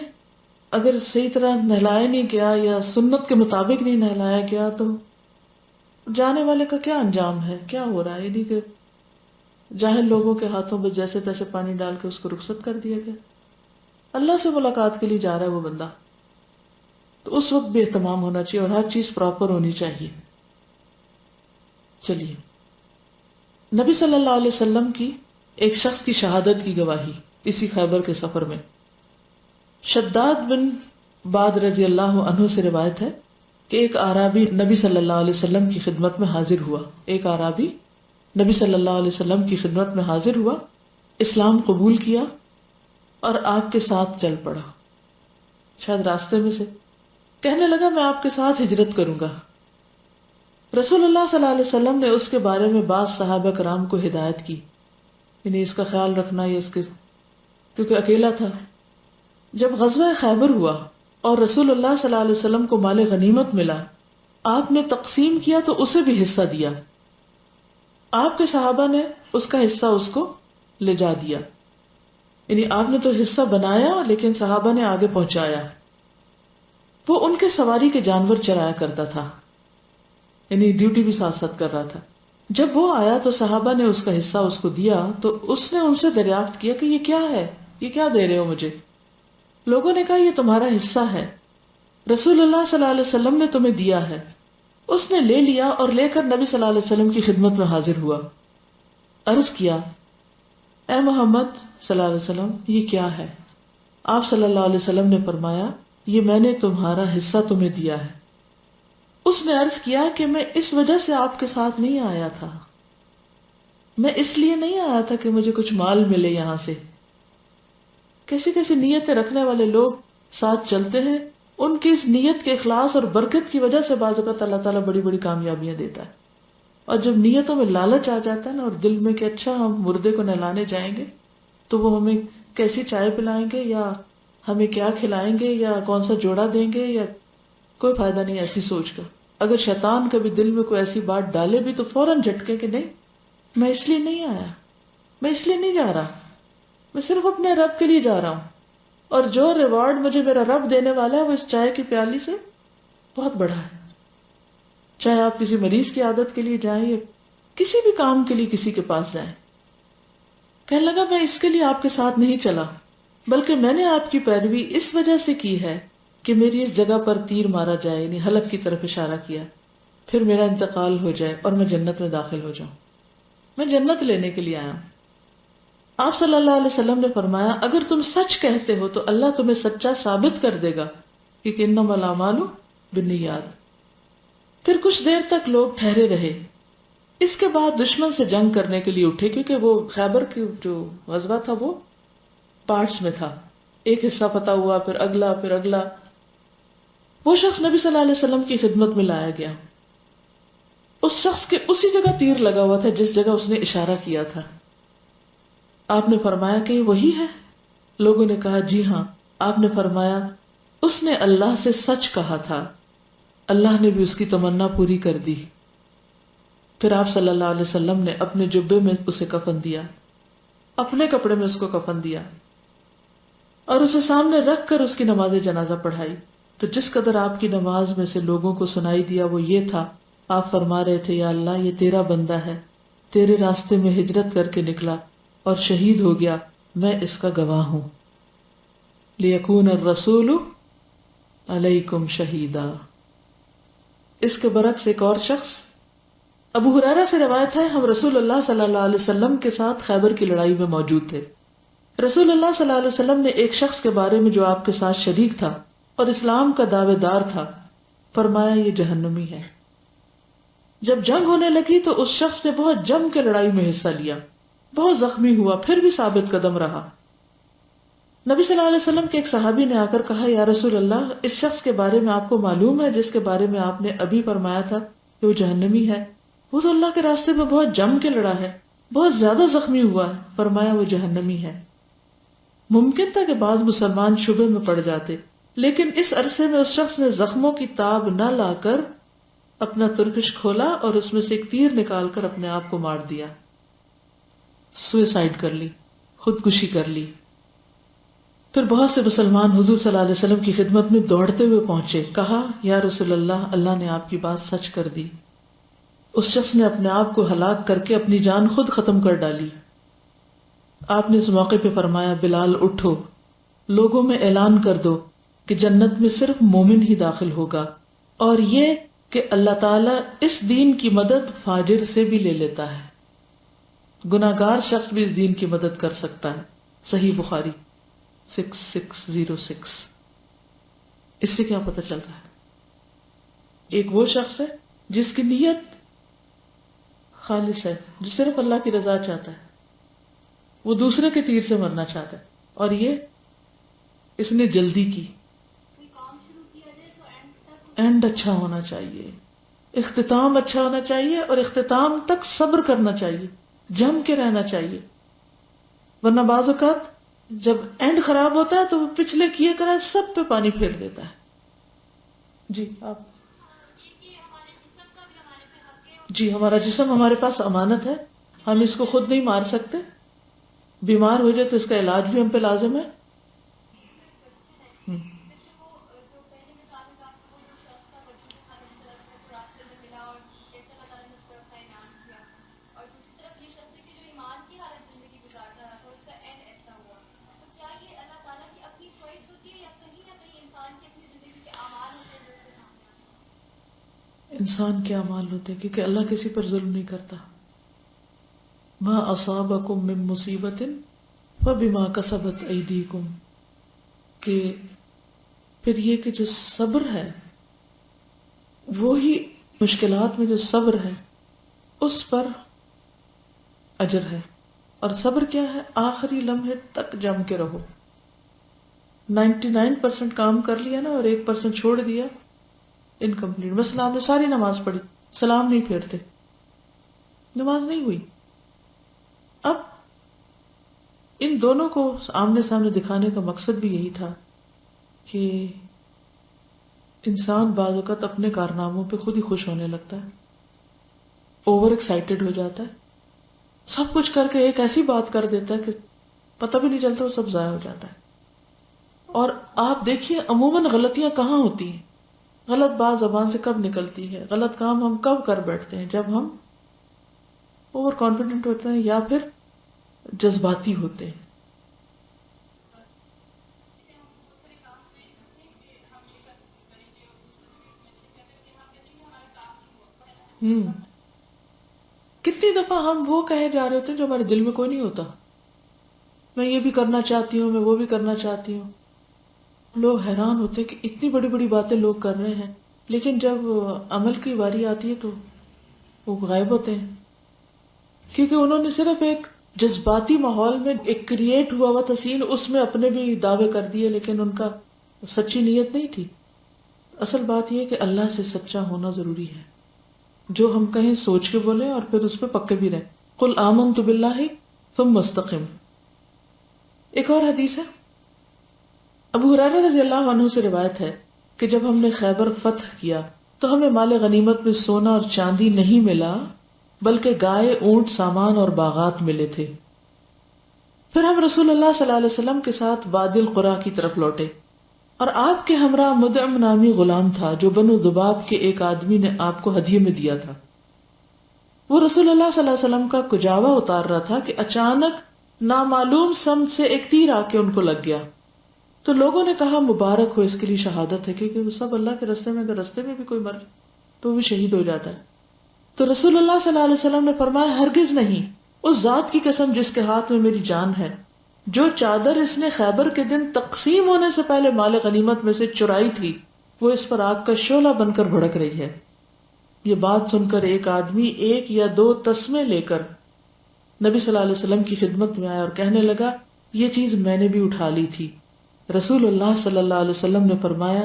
اگر صحیح طرح نہلایا نہیں گیا یا سنت کے مطابق نہیں نہلایا گیا تو جانے والے کا کیا انجام ہے، کیا ہو رہا ہے. یعنی کہ جاہل لوگوں کے ہاتھوں بس جیسے تیسے پانی ڈال کے اس کو رخصت کر دیا گیا. اللہ سے ملاقات کے لیے جا رہا ہے وہ بندہ، تو اس وقت بھی اہتمام ہونا چاہیے اور ہر چیز پراپر ہونی چاہیے. چلیے، نبی صلی اللہ علیہ وسلم کی ایک شخص کی شہادت کی گواہی اسی خیبر کے سفر میں. شداد بن باد رضی اللہ عنہ سے روایت ہے کہ ایک اعرابی نبی صلی اللہ علیہ وسلم کی خدمت میں حاضر ہوا. ایک اعرابی نبی صلی اللہ علیہ وسلم کی خدمت میں حاضر ہوا، اسلام قبول کیا اور آپ کے ساتھ چل پڑا. شاید راستے میں سے کہنے لگا میں آپ کے ساتھ ہجرت کروں گا. رسول اللہ صلی اللہ علیہ وسلم نے اس کے بارے میں بعض صحابہ کرام کو ہدایت کی، یعنی اس کا خیال رکھنا، یا اس کے کیونکہ اکیلا تھا. جب غزوہ خیبر ہوا اور رسول اللہ صلی اللہ علیہ وسلم کو مال غنیمت ملا، آپ نے تقسیم کیا تو اسے بھی حصہ دیا. آپ کے صحابہ نے اس کا حصہ اس کو لے جا دیا، یعنی آپ نے تو حصہ بنایا لیکن صحابہ نے آگے پہنچایا. وہ ان کے سواری کے جانور چرایا کرتا تھا، یعنی ڈیوٹی بھی ساتھ ساتھ کر رہا تھا. جب وہ آیا تو صحابہ نے اس کا حصہ اس کو دیا تو اس نے ان سے دریافت کیا کہ یہ کیا ہے، یہ کیا دے رہے ہو مجھے؟ لوگوں نے کہا یہ تمہارا حصہ ہے، رسول اللہ صلی اللہ علیہ وسلم نے تمہیں دیا ہے. اس نے لے لیا اور لے کر نبی صلی اللہ علیہ وسلم کی خدمت میں حاضر ہوا. عرض کیا اے محمد صلی اللہ علیہ وسلم یہ کیا ہے؟ آپ صلی اللہ علیہ وسلم نے فرمایا یہ میں نے تمہارا حصہ تمہیں دیا ہے. اس نے عرض کیا کہ میں اس وجہ سے آپ کے ساتھ نہیں آیا تھا، میں اس لیے نہیں آیا تھا کہ مجھے کچھ مال ملے یہاں سے. کیسی کیسی نیتیں رکھنے والے لوگ ساتھ چلتے ہیں، ان کی اس نیت کے اخلاص اور برکت کی وجہ سے بعض اوقات اللہ تعالیٰ بڑی بڑی کامیابیاں دیتا ہے. اور جب نیتوں میں لالچ آ جاتا ہے نا، اور دل میں کہ اچھا ہم مردے کو نہلانے جائیں گے تو وہ ہمیں کیسی چائے پلائیں گے یا ہمیں کیا کھلائیں گے یا کون سا جوڑا دیں گے، یا کوئی فائدہ نہیں ایسی سوچ کا. اگر شیطان کبھی دل میں کوئی ایسی بات ڈالے بھی تو فوراً جھٹکے کہ نہیں، میں اس لیے نہیں آیا، میں اس لیے نہیں جا رہا، میں صرف اپنے رب کے لیے جا رہا ہوں، اور جو ریوارڈ مجھے میرا رب دینے والا ہے وہ اس چائے کی پیالی سے بہت بڑا ہے. چاہے آپ کسی مریض کی عادت کے لیے جائیں یا کسی بھی کام کے لیے کسی کے پاس جائیں. کہنے لگا میں اس کے لیے آپ کے ساتھ نہیں چلا، بلکہ میں نے آپ کی پیروی اس وجہ سے کی ہے کہ میری اس جگہ پر تیر مارا جائے، یعنی حلق کی طرف اشارہ کیا، پھر میرا انتقال ہو جائے اور میں جنت میں داخل ہو جاؤں. میں جنت لینے کے لیے آیا ہوں. آپ صلی اللہ علیہ وسلم نے فرمایا اگر تم سچ کہتے ہو تو اللہ تمہیں سچا ثابت کر دے گا، کیونکہ انما الاعمال بالنیات. پھر کچھ دیر تک لوگ ٹھہرے رہے. اس کے بعد دشمن سے جنگ کرنے کے لیے اٹھے، کیونکہ وہ خیبر کی جو غزوہ تھا وہ پارٹس میں تھا، ایک حصہ فتح ہوا، پھر اگلا، پھر اگلا. وہ شخص نبی صلی اللہ علیہ وسلم کی خدمت میں لایا گیا. اس شخص کے اسی جگہ تیر لگا ہوا تھا جس جگہ اس نے اشارہ کیا تھا. آپ نے فرمایا کہ یہ وہی ہے؟ لوگوں نے کہا جی ہاں. آپ نے فرمایا اس نے اللہ سے سچ کہا تھا، اللہ نے بھی اس کی تمنا پوری کر دی. پھر آپ صلی اللہ علیہ وسلم نے اپنے جبے میں اسے کفن دیا، اپنے کپڑے میں اس کو کفن دیا اور اسے سامنے رکھ کر اس کی نماز جنازہ پڑھائی. تو جس قدر آپ کی نماز میں سے لوگوں کو سنائی دیا وہ یہ تھا، آپ فرما رہے تھے یا اللہ یہ تیرا بندہ ہے، تیرے راستے میں ہجرت کر کے نکلا اور شہید ہو گیا، میں اس کا گواہ ہوں. لیکون الرسول علیکم شہیدا. اس کے برعکس ایک اور شخص، ابو ہریرہ سے روایت ہے ہم رسول اللہ صلی اللہ علیہ وسلم کے ساتھ خیبر کی لڑائی میں موجود تھے. رسول اللہ صلی اللہ علیہ وسلم نے ایک شخص کے بارے میں جو آپ کے ساتھ شریک تھا اور اسلام کا دعوے دار تھا فرمایا یہ جہنمی ہے. جب جنگ ہونے لگی تو اس شخص نے بہت جم کے لڑائی میں حصہ لیا، بہت زخمی ہوا، پھر بھی ثابت قدم رہا. نبی صلی اللہ علیہ وسلم کے ایک صحابی نے آ کر کہا یا رسول اللہ اس شخص کے بارے میں آپ کو معلوم ہے جس کے بارے میں آپ نے ابھی فرمایا تھا کہ وہ جہنمی ہے؟ وہ تو اللہ کے راستے میں بہت جم کے لڑا ہے، بہت زیادہ زخمی ہوا ہے. فرمایا وہ جہنمی ہے. ممکن تھا کہ بعض مسلمان شبے میں پڑ جاتے، لیکن اس عرصے میں اس شخص نے زخموں کی تاب نہ لا کر اپنا ترکش کھولا اور اس میں سے ایک تیر نکال کر اپنے آپ کو مار دیا، سوئسائڈ کر لی، خودکشی کر لی. پھر بہت سے مسلمان حضور صلی اللہ علیہ وسلم کی خدمت میں دوڑتے ہوئے پہنچے، کہا یا رسول اللہ اللہ نے آپ کی بات سچ کر دی. اس شخص نے اپنے آپ کو ہلاک کر کے اپنی جان خود ختم کر ڈالی. آپ نے اس موقع پہ فرمایا بلال اٹھو، لوگوں میں اعلان کر دو کہ جنت میں صرف مومن ہی داخل ہوگا، اور یہ کہ اللہ تعالیٰ اس دین کی مدد فاجر سے بھی لے لیتا ہے، گناہگار شخص بھی اس دین کی مدد کر سکتا ہے. صحیح بخاری 6606. اس سے کیا پتہ چلتا ہے؟ ایک وہ شخص ہے جس کی نیت خالص ہے، جو صرف اللہ کی رضا چاہتا ہے، وہ دوسرے کے تیر سے مرنا چاہتا ہے، اور یہ اس نے جلدی کی. اینڈ اچھا ہونا چاہیے، اختتام اچھا ہونا چاہیے، اور اختتام تک صبر کرنا چاہیے، جم کے رہنا چاہیے. ورنہ بعض اوقات جب اینڈ خراب ہوتا ہے تو وہ پچھلے کیے کرا سب پہ پانی پھیر دیتا ہے. جی آپ جی ہمارا جسم ہمارے پاس امانت ہے، ہم اس کو خود نہیں مار سکتے. بیمار ہو جائے تو اس کا علاج بھی ہم پہ لازم ہے. انسان کے اعمال ہوتے ہیں، کیونکہ اللہ کسی پر ظلم نہیں کرتا. ما اصابکم من مصیبت فبما کسبت ایدیکم. کہ پھر یہ کہ جو صبر ہے وہی مشکلات میں جو صبر ہے اس پر اجر ہے. اور صبر کیا ہے؟ آخری لمحے تک جم کے رہو. 99% کام کر لیا نا اور 1% چھوڑ دیا، انکمپلیٹ. مثلا آپ نے ساری نماز پڑھی، سلام نہیں پھیرتے، نماز نہیں ہوئی. اب ان دونوں کو آمنے سامنے دکھانے کا مقصد بھی یہی تھا کہ انسان بعض اوقات اپنے کارناموں پہ خود ہی خوش ہونے لگتا ہے، اوور ایکسائٹیڈ ہو جاتا ہے، سب کچھ کر کے ایک ایسی بات کر دیتا ہے کہ پتہ بھی نہیں چلتا، وہ سب ضائع ہو جاتا ہے. اور آپ دیکھیے عموماً غلطیاں کہاں ہوتی ہیں؟ غلط بات زبان سے کب نکلتی ہے، غلط کام ہم کب کر بیٹھتے ہیں؟ جب ہم اوور کانفیڈنٹ ہوتے ہیں یا پھر جذباتی ہوتے ہیں۔ ہوں کتنی دفعہ ہم وہ کہے جا رہے ہوتے ہیں جو ہمارے دل میں کوئی نہیں ہوتا، میں یہ بھی کرنا چاہتی ہوں، میں وہ بھی کرنا چاہتی ہوں۔ لوگ حیران ہوتے ہیں کہ اتنی بڑی بڑی باتیں لوگ کر رہے ہیں، لیکن جب عمل کی باری آتی ہے تو وہ غائب ہوتے ہیں، کیونکہ انہوں نے صرف ایک جذباتی ماحول میں ایک کریٹ ہوا ہوا تسین اس میں اپنے بھی دعوے کر دیے، لیکن ان کا سچی نیت نہیں تھی۔ اصل بات یہ ہے کہ اللہ سے سچا ہونا ضروری ہے، جو ہم کہیں سوچ کے بولیں اور پھر اس پہ پکے بھی رہیں۔ قل آمنت باللہ ثم استقم۔ ایک اور حدیث ہے، ابو ہریرہ رضی اللہ عنہ سے روایت ہے کہ جب ہم نے خیبر فتح کیا تو ہمیں مال غنیمت میں سونا اور چاندی نہیں ملا، بلکہ گائے، اونٹ، سامان اور باغات ملے تھے۔ پھر ہم رسول اللہ صلی اللہ علیہ وسلم کے ساتھ وادی القریٰ کی طرف لوٹے، اور آپ کے ہمراہ مدعم نامی غلام تھا جو بنو ذباب کے ایک آدمی نے آپ کو ہدیے میں دیا تھا۔ وہ رسول اللہ صلی اللہ علیہ وسلم کا کجاوا اتار رہا تھا کہ اچانک نامعلوم سمت سے ایک تیر آ کے ان کو لگ گیا۔ تو لوگوں نے کہا مبارک ہو، اس کے لیے شہادت ہے، کیونکہ وہ سب اللہ کے راستے میں، اگر راستے میں بھی کوئی مر تو وہ بھی شہید ہو جاتا ہے۔ تو رسول اللہ صلی اللہ علیہ وسلم نے فرمایا ہرگز نہیں، اس ذات کی قسم جس کے ہاتھ میں میری جان ہے، جو چادر اس نے خیبر کے دن تقسیم ہونے سے پہلے مال غنیمت میں سے چرائی تھی، وہ اس پر آگ کا شعلہ بن کر بھڑک رہی ہے۔ یہ بات سن کر ایک آدمی ایک یا دو تسمے لے کر نبی صلی اللہ علیہ وسلم کی خدمت میں آیا اور کہنے لگا یہ چیز میں نے بھی اٹھا لی تھی۔ رسول اللہ صلی اللہ علیہ وسلم نے فرمایا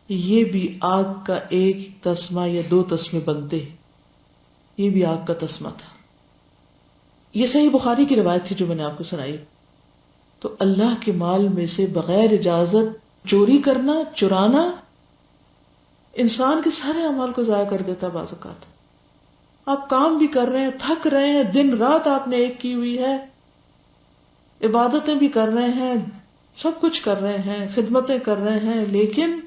یہ بھی آگ کا ایک تسمہ یا دو تسمے بنتے، یہ بھی آگ کا تسمہ تھا۔ یہ صحیح بخاری کی روایت تھی جو میں نے آپ کو سنائی۔ تو اللہ کے مال میں سے بغیر اجازت چوری کرنا، چرانا، انسان کے سارے اعمال کو ضائع کر دیتا ہے۔ بعض اوقات آپ کام بھی کر رہے ہیں، تھک رہے ہیں، دن رات آپ نے ایک کی ہوئی ہے، عبادتیں بھی کر رہے ہیں، سب کچھ کر رہے ہیں، خدمتیں کر رہے ہیں، لیکن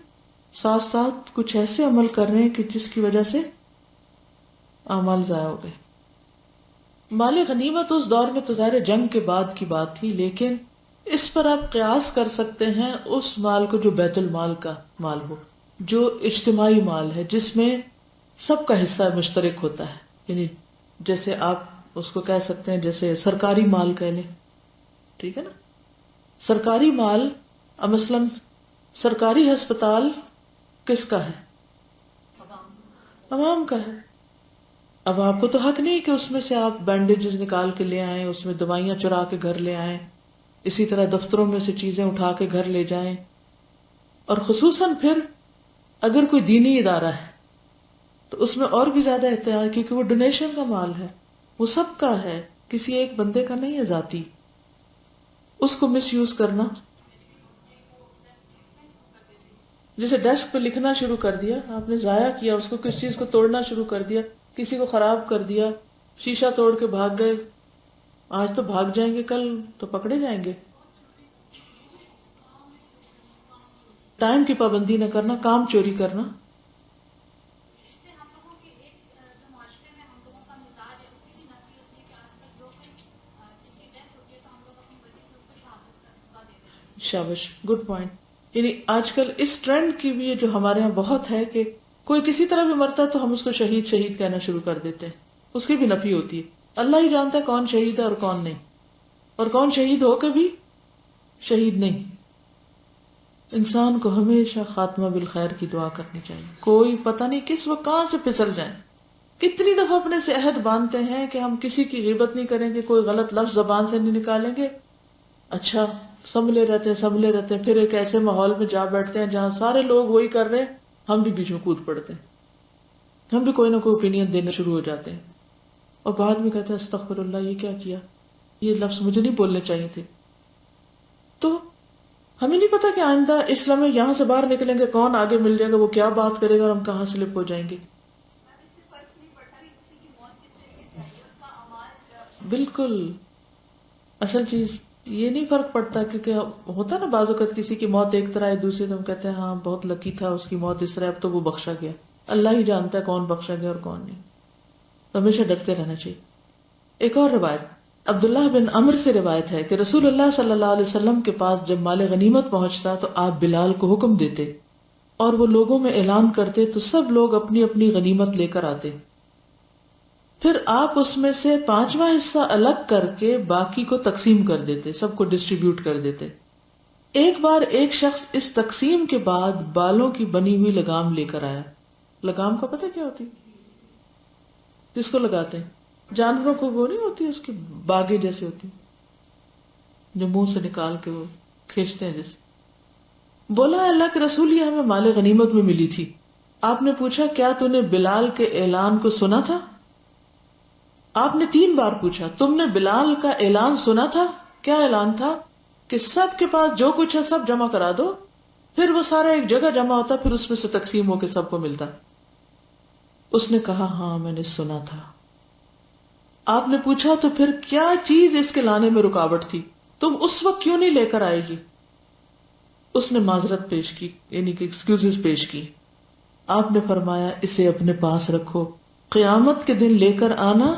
ساتھ ساتھ کچھ ایسے عمل کر رہے ہیں کہ جس کی وجہ سے اعمال ضائع ہو گئے۔ مال غنیمت اس دور میں تو ظاہر جنگ کے بعد کی بات تھی، لیکن اس پر آپ قیاس کر سکتے ہیں اس مال کو جو بیت المال کا مال ہو، جو اجتماعی مال ہے، جس میں سب کا حصہ مشترک ہوتا ہے۔ یعنی جیسے آپ اس کو کہہ سکتے ہیں جیسے سرکاری مال کہہ لیں، ٹھیک ہے نا؟ سرکاری مال مثلاً سرکاری ہسپتال کس کا ہے؟ عوام کا ہے۔ اب آپ کو تو حق نہیں کہ اس میں سے آپ بینڈیجز نکال کے لے آئیں، اس میں دوائیاں چرا کے گھر لے آئیں، اسی طرح دفتروں میں سے چیزیں اٹھا کے گھر لے جائیں۔ اور خصوصاً پھر اگر کوئی دینی ادارہ ہے تو اس میں اور بھی زیادہ احتیاط، کیونکہ وہ ڈونیشن کا مال ہے، وہ سب کا ہے، کسی ایک بندے کا نہیں ہے ذاتی۔ اس کو مس یوز کرنا، جیسے ڈیسک پہ لکھنا شروع کر دیا، آپ نے ضائع کیا اس کو، کس چیز کو توڑنا شروع کر دیا، کسی کو خراب کر دیا، شیشہ توڑ کے بھاگ گئے، آج تو بھاگ جائیں گے کل تو پکڑے جائیں گے۔ ٹائم کی پابندی نہ کرنا، کام چوری کرنا۔ شابش، گڈ پوائنٹ۔ یعنی آج کل اس ٹرینڈ کی بھی جو ہمارے ہاں بہت ہے کہ کوئی کسی طرح بھی مرتا ہے تو ہم اس کو شہید شہید کہنا شروع کر دیتے ہیں، اس کی بھی نفی ہوتی ہے۔ اللہ ہی جانتا ہے کون شہید ہے اور کون نہیں، اور کون شہید ہو کے بھی شہید نہیں۔ انسان کو ہمیشہ خاتمہ بالخیر کی دعا کرنی چاہیے، کوئی پتہ نہیں کس وقت کہاں سے پھسل جائیں۔ کتنی دفعہ اپنے سے عہد باندھتے ہیں کہ ہم کسی کی غیبت نہیں کریں گے، کوئی غلط لفظ زبان سے نہیں نکالیں گے، اچھا سنبھلے رہتے ہیں، پھر ایک ایسے ماحول میں جا بیٹھتے ہیں جہاں سارے لوگ وہی کر رہے ہیں، ہم بھی بیچ میں کود پڑتے ہیں، ہم بھی کوئی نہ کوئی اوپینین دینے شروع ہو جاتے ہیں، اور بعد میں کہتے ہیں استغفر اللہ، یہ کیا کیا، یہ لفظ مجھے نہیں بولنے چاہیے تھے۔ تو ہمیں نہیں پتا کہ آئندہ اس لمحے یہاں سے باہر نکلیں گے کون آگے مل جائے گا، وہ کیا بات کرے گا اور ہم کہاں سلپ ہو جائیں گے۔ بالکل، اصل چیز یہ نہیں فرق پڑتا، کیونکہ ہوتا نا بعض اوقات کسی کی موت ایک طرح ہے، دوسری تو ہم کہتے ہیں ہاں بہت لکی تھا، اس کی موت اس طرح، اب تو وہ بخشا گیا. اللہ ہی جانتا ہے کون بخشا گیا اور کون نہیں. تو ہمیشہ ڈرتے رہنا چاہیے. ایک اور روایت عبداللہ بن عمر سے روایت ہے کہ رسول اللہ صلی اللہ علیہ وسلم کے پاس جب مال غنیمت پہنچتا تو آپ بلال کو حکم دیتے اور وہ لوگوں میں اعلان کرتے تو سب لوگ اپنی اپنی غنیمت لے کر آتے. پھر آپ اس میں سے 5واں حصہ الگ کر کے باقی کو تقسیم کر دیتے، سب کو ڈسٹریبیوٹ کر دیتے. ایک بار ایک شخص اس تقسیم کے بعد بالوں کی بنی ہوئی لگام لے کر آیا. لگام کا پتہ کیا ہوتی؟ جس کو لگاتے ہیں جانوروں کو، وہ نہیں ہوتی اس کی باگیں جیسے ہوتی جو منہ سے نکال کے وہ کھینچتے ہیں جیسے. بولا اللہ کے رسول یہ ہمیں مال غنیمت میں ملی تھی. آپ نے پوچھا کیا تو نے بلال کے اعلان کو سنا تھا؟ آپ نے 3 بار پوچھا تم نے بلال کا اعلان سنا تھا؟ کیا اعلان تھا؟ کہ سب کے پاس جو کچھ ہے سب جمع کرا دو، پھر وہ سارا ایک جگہ جمع ہوتا، پھر اس میں سے تقسیم ہو کے سب کو ملتا. اس نے کہا ہاں میں نے سنا تھا. آپ نے پوچھا تو پھر کیا چیز اس کے لانے میں رکاوٹ تھی، تم اس وقت کیوں نہیں لے کر آئے گی؟ اس نے معذرت پیش کی، یعنی کہ ایکسکیوزز پیش کی. آپ نے فرمایا اسے اپنے پاس رکھو، قیامت کے دن لے کر آنا،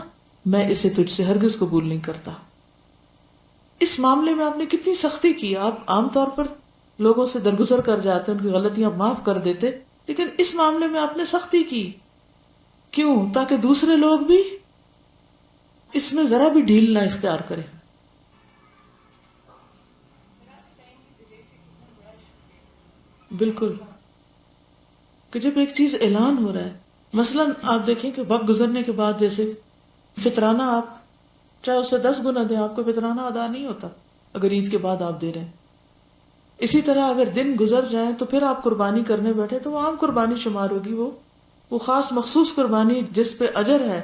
میں اسے تجھ سے ہرگز قبول نہیں کرتا. اس معاملے میں آپ نے کتنی سختی کی. آپ عام طور پر لوگوں سے درگزر کر جاتے، ان کی غلطیاں معاف کر دیتے، لیکن اس معاملے میں آپ نے سختی کی. کیوں؟ تاکہ دوسرے لوگ بھی اس میں ذرا بھی ڈھیل نہ اختیار کریں. بالکل، کہ جب ایک چیز اعلان ہو رہا ہے، مثلا آپ دیکھیں کہ وقت گزرنے کے بعد جیسے فطرانہ آپ چاہے اسے 10 گنا دیں، آپ کو فطرانہ ادا نہیں ہوتا اگر عید کے بعد آپ دے رہے ہیں. اسی طرح اگر دن گزر جائیں تو پھر آپ قربانی کرنے بیٹھے تو وہ عام قربانی شمار ہوگی، وہ خاص مخصوص قربانی جس پہ اجر ہے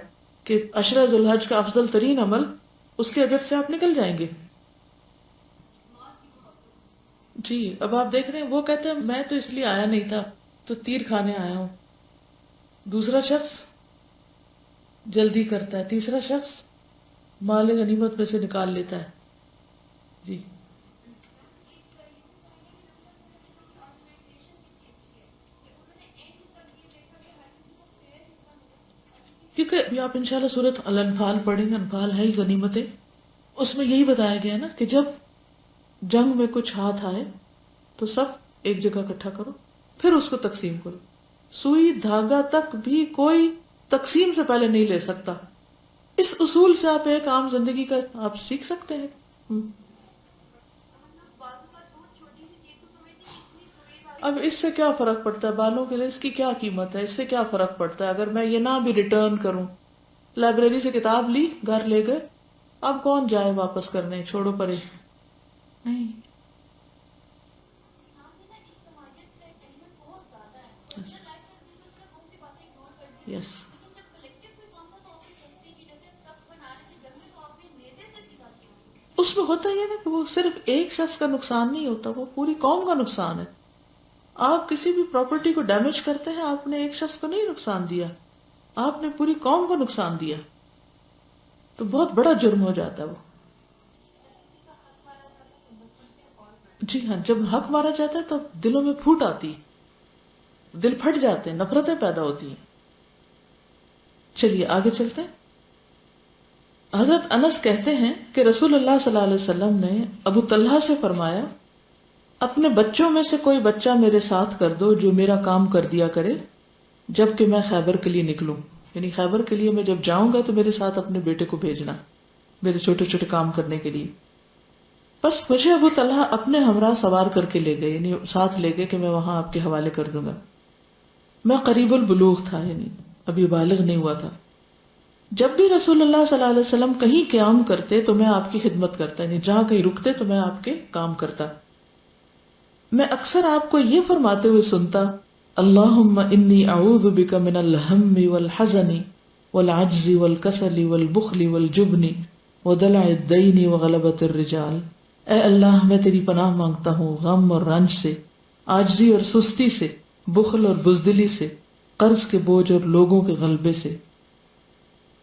کہ عشرہ ذو الحج کا افضل ترین عمل، اس کے اجر سے آپ نکل جائیں گے. جی اب آپ دیکھ رہے ہیں وہ کہتے ہیں میں تو اس لیے آیا نہیں تھا تو تیر کھانے آیا ہوں. دوسرا شخص جلدی کرتا ہے، تیسرا شخص مال غنیمت میں سے نکال لیتا ہے. جی کیونکہ ابھی آپ انشاءاللہ سورۃ الانفال پڑھیں گے، انفال ہے ہی غنیمتیں، اس میں یہی بتایا گیا نا کہ جب جنگ میں کچھ ہاتھ آئے تو سب ایک جگہ اکٹھا کرو، پھر اس کو تقسیم کرو. سوئی دھاگا تک بھی کوئی تقسیم سے پہلے نہیں لے سکتا. اس اصول سے آپ ایک عام زندگی کا آپ سیکھ سکتے ہیں. اب اس سے کیا فرق پڑتا ہے؟ بالوں کے لیے اس کی کیا قیمت ہے؟ اس سے کیا فرق پڑتا ہے اگر میں یہ نہ بھی ریٹرن کروں؟ لائبریری سے کتاب لی، گھر لے گئے، اب کون جائے واپس کرنے، چھوڑو پرے. نہیں. یس، اس میں ہوتا یہ نا کہ وہ صرف ایک شخص کا نقصان نہیں ہوتا، وہ پوری قوم کا نقصان ہے. آپ کسی بھی پراپرٹی کو ڈیمیج کرتے ہیں، آپ نے ایک شخص کو نہیں نقصان دیا، آپ نے پوری قوم کو نقصان دیا، تو بہت بڑا جرم ہو جاتا ہے وہ. جی ہاں، جب حق مارا جاتا ہے تو دلوں میں پھوٹ آتی، دل پھٹ جاتے ہیں، نفرتیں پیدا ہوتی ہیں. چلیے آگے چلتے ہیں. حضرت انس کہتے ہیں کہ رسول اللہ صلی اللہ علیہ وسلم نے ابو طلحہ سے فرمایا اپنے بچوں میں سے کوئی بچہ میرے ساتھ کر دو جو میرا کام کر دیا کرے جب کہ میں خیبر کے لیے نکلوں، یعنی خیبر کے لیے میں جب جاؤں گا تو میرے ساتھ اپنے بیٹے کو بھیجنا میرے چھوٹے چھوٹے کام کرنے کے لیے. بس مجھے ابو طلحہ اپنے ہمراہ سوار کر کے لے گئے، یعنی ساتھ لے گئے کہ میں وہاں آپ کے حوالے کر دوں گا. میں قریب البلوغ تھا، یعنی ابھی بالغ نہیں ہوا تھا. جب بھی رسول اللہ صلی اللہ علیہ وسلم کہیں قیام کرتے تو میں آپ کی خدمت کرتا، یعنی جہاں کہیں رکتے تو میں آپ کے کام کرتا. میں اکثر آپ کو یہ فرماتے ہوئے سنتا اللہم انی اعوذ بک من الہم والحزن والعجز والکسل والبخل والجبن ودلع الدین وغلبۃ الرجال. اے اللہ میں تیری پناہ مانگتا ہوں غم اور رنج سے، عاجزی اور سستی سے، بخل اور بزدلی سے، قرض کے بوجھ اور لوگوں کے غلبے سے.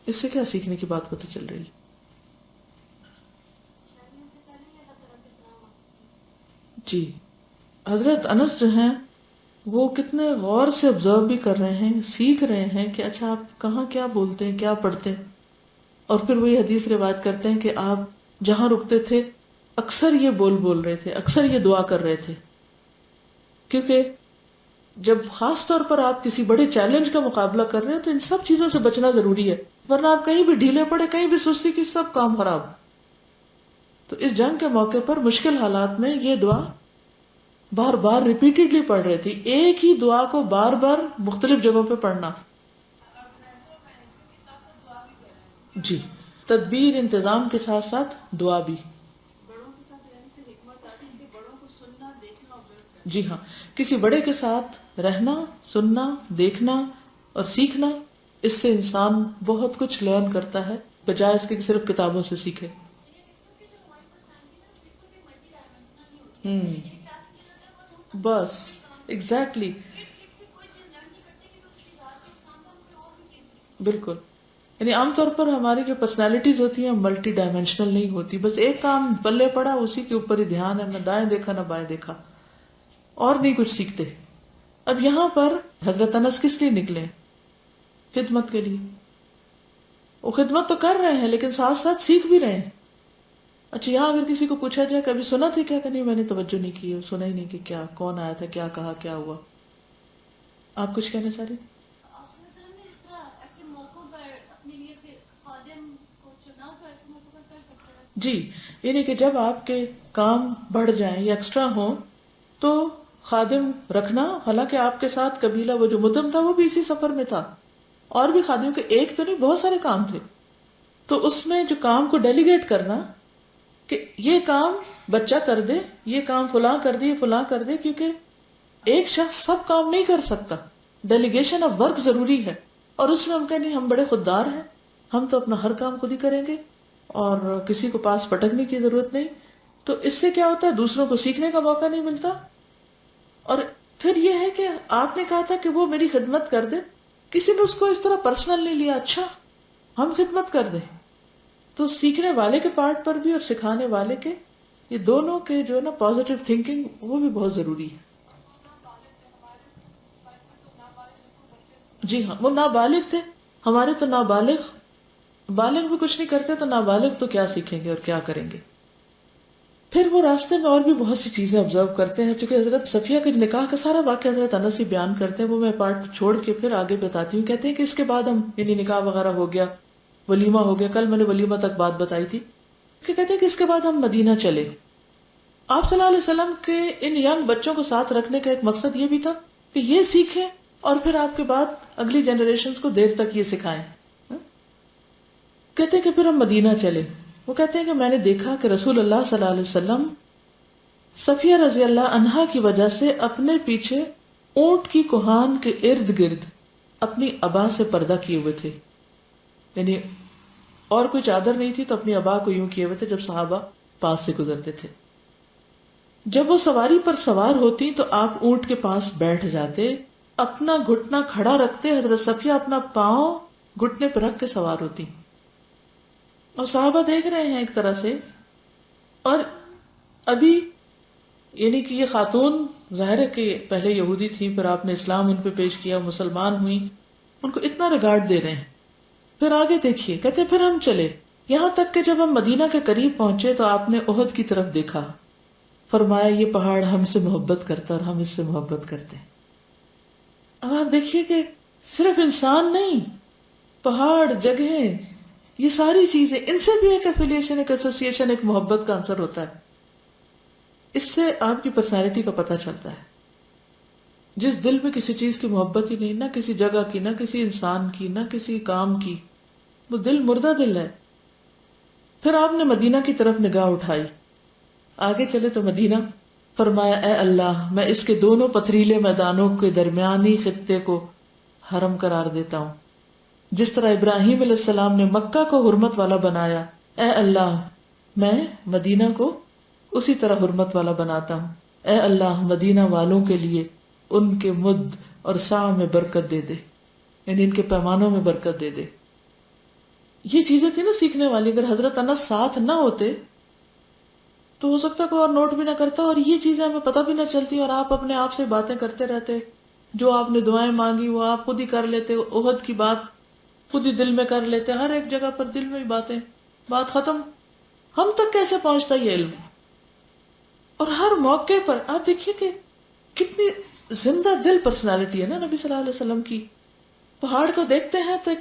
اس سے کیا سیکھنے کی بات پتہ چل رہی ہے؟ جی، حضرت انس جو ہیں وہ کتنے غور سے آبزرو بھی کر رہے ہیں، سیکھ رہے ہیں کہ اچھا آپ کہاں کیا بولتے ہیں، کیا پڑھتے ہیں، اور پھر وہی حدیث روایت کرتے ہیں کہ آپ جہاں رکتے تھے اکثر یہ بول رہے تھے، اکثر یہ دعا کر رہے تھے، کیونکہ جب خاص طور پر آپ کسی بڑے چیلنج کا مقابلہ کر رہے ہیں تو ان سب چیزوں سے بچنا ضروری ہے، ورنہ آپ کہیں بھی ڈھیلے پڑے، کہیں بھی سستی کی، سب کام خراب۔ تو اس جنگ کے موقع پر مشکل حالات میں یہ دعا بار بار ریپیٹڈلی پڑھ رہے تھے، ایک ہی دعا کو بار بار مختلف جگہوں پہ پڑھنا۔ جی، تدبیر انتظام کے ساتھ ساتھ دعا بھی۔ جی ہاں، کسی بڑے کے ساتھ رہنا، سننا، دیکھنا اور سیکھنا، اس سے انسان بہت کچھ لرن کرتا ہے بجائے اس کے کہ صرف کتابوں سے سیکھے۔ ہوں، بس ایگزیکٹلی، بالکل۔ یعنی عام طور پر ہماری جو پرسنالٹیز ہوتی ہیں ملٹی ڈائمینشنل نہیں ہوتی، بس ایک کام پلے پڑا اسی کے اوپر ہی دھیان ہے، نہ دائیں دیکھا نہ بائیں دیکھا، اور نہیں کچھ سیکھتے۔ اب یہاں پر حضرت انس کس لیے نکلے؟ خدمت کے لیے۔ وہ خدمت تو کر رہے ہیں لیکن ساتھ ساتھ سیکھ بھی رہے ہیں۔ اچھا، یہاں اگر کسی کو پوچھا جائے کبھی سنا تھی کیا، کہ نہیں میں نے توجہ نہیں کی، سنا ہی نہیں کہ کیا کون آیا تھا، کیا کہا، کیا ہوا۔ آپ کچھ کہنا چاہ رہے ہیں؟ جی، یعنی کہ جب آپ کے کام بڑھ جائیں یا ایکسٹرا ہوں تو خادم رکھنا، حالانکہ آپ کے ساتھ قبیلہ وہ جو مدم تھا وہ بھی اسی سفر میں تھا، اور بھی خادم کے ایک تو نہیں بہت سارے کام تھے، تو اس میں جو کام کو ڈیلیگیٹ کرنا کہ یہ کام بچہ کر دے، یہ کام فلاں کر دے، یہ فلاں کر دے، کیونکہ ایک شخص سب کام نہیں کر سکتا، ڈیلیگیشن آف ورک ضروری ہے۔ اور اس میں ہم کہیں نہیں، ہم بڑے خوددار ہیں، ہم تو اپنا ہر کام خود ہی کریں گے اور کسی کو پاس پٹکنے کی ضرورت نہیں، تو اس سے کیا ہوتا ہے، دوسروں کو سیکھنے کا موقع نہیں ملتا۔ اور پھر یہ ہے کہ آپ نے کہا تھا کہ وہ میری خدمت کر دے، کسی نے اس کو اس طرح پرسنل نہیں لیا، اچھا ہم خدمت کر دیں، تو سیکھنے والے کے پارٹ پر بھی اور سکھانے والے کے، یہ دونوں کے جو ہے نا پازیٹیو تھنکنگ وہ بھی بہت ضروری ہے۔ جی ہاں، وہ نابالغ تھے، ہمارے تو نابالغ، بالغ بھی کچھ نہیں کرتے تو نابالغ تو کیا سیکھیں گے اور کیا کریں گے۔ پھر وہ راستے میں اور بھی بہت سی چیزیں آبزرو کرتے ہیں، چونکہ حضرت صفیہ کے نکاح کا سارا واقعہ حضرت انس ہی بیان کرتے ہیں، وہ میں پارٹ چھوڑ کے پھر آگے بتاتی ہوں۔ کہتے ہیں کہ اس کے بعد ہم یعنی نکاح وغیرہ ہو گیا، ولیمہ ہو گیا، کل میں نے ولیمہ تک بات بتائی تھی، کہ کہتے ہیں کہ اس کے بعد ہم مدینہ چلے۔ آپ صلی اللہ علیہ وسلم کے ان ینگ بچوں کو ساتھ رکھنے کا ایک مقصد یہ بھی تھا کہ یہ سیکھیں اور پھر آپ کے بعد اگلی جنریشنز کو دیر تک یہ سکھائیں۔ کہتے ہیں کہ پھر ہم مدینہ چلے۔ وہ کہتے ہیں کہ میں نے دیکھا کہ رسول اللہ صلی اللہ علیہ وسلم صفیہ رضی اللہ عنہا کی وجہ سے اپنے پیچھے اونٹ کی کوہان کے ارد گرد اپنی ابا سے پردہ کیے ہوئے تھے، یعنی اور کوئی چادر نہیں تھی تو اپنی ابا کو یوں کیے ہوئے تھے جب صحابہ پاس سے گزرتے تھے۔ جب وہ سواری پر سوار ہوتی تو آپ اونٹ کے پاس بیٹھ جاتے، اپنا گھٹنا کھڑا رکھتے، حضرت صفیہ اپنا پاؤں گھٹنے پر رکھ کے سوار ہوتی، اور صحابہ دیکھ رہے ہیں ایک طرح سے۔ اور ابھی یعنی کہ یہ خاتون ظاہر ہے کہ پہلے یہودی تھی، پھر آپ نے اسلام ان پہ پیش کیا، مسلمان ہوئی، ان کو اتنا ریگارڈ دے رہے ہیں۔ پھر آگے دیکھیے، کہتے پھر ہم چلے، یہاں تک کہ جب ہم مدینہ کے قریب پہنچے تو آپ نے احد کی طرف دیکھا، فرمایا یہ پہاڑ ہم سے محبت کرتا اور ہم اس سے محبت کرتے ہیں۔ اب آپ دیکھیے کہ صرف انسان نہیں، پہاڑ، جگہیں، یہ ساری چیزیں، ان سے بھی ایک ایفیلیشن، ایک ایسوسیشن، ایک محبت کا عنصر ہوتا ہے۔ اس سے آپ کی پرسنالٹی کا پتہ چلتا ہے۔ جس دل میں کسی چیز کی محبت ہی نہیں، نہ کسی جگہ کی، نہ کسی انسان کی، نہ کسی کام کی، وہ دل مردہ دل ہے۔ پھر آپ نے مدینہ کی طرف نگاہ اٹھائی، آگے چلے تو مدینہ، فرمایا اے اللہ میں اس کے دونوں پتھریلے میدانوں کے درمیانی خطے کو حرم قرار دیتا ہوں، جس طرح ابراہیم علیہ السلام نے مکہ کو حرمت والا بنایا، اے اللہ میں مدینہ کو اسی طرح حرمت والا بناتا ہوں۔ اے اللہ مدینہ والوں کے لیے ان کے مد اور سا میں برکت دے دے، یعنی ان کے پیمانوں میں برکت دے دے۔ یہ چیزیں تھی نا سیکھنے والی، اگر حضرت انس ساتھ نہ ہوتے تو ہو سکتا ہے کوئی اور نوٹ بھی نہ کرتا اور یہ چیزیں ہمیں پتہ بھی نہ چلتی اور آپ اپنے آپ سے باتیں کرتے رہتے، جو آپ نے دعائیں مانگی وہ آپ خود ہی کر لیتے، احد کی بات خود ہی دل میں کر لیتے، ہر ایک جگہ پر دل میں ہی باتیں، بات ختم. ہم تک کیسے پہنچتا یہ علم؟ اور ہر موقع پر آپ دیکھیے کہ کتنی زندہ دل پرسنالٹی ہے نا نبی صلی اللہ علیہ وسلم کی. پہاڑ کو دیکھتے ہیں تو ایک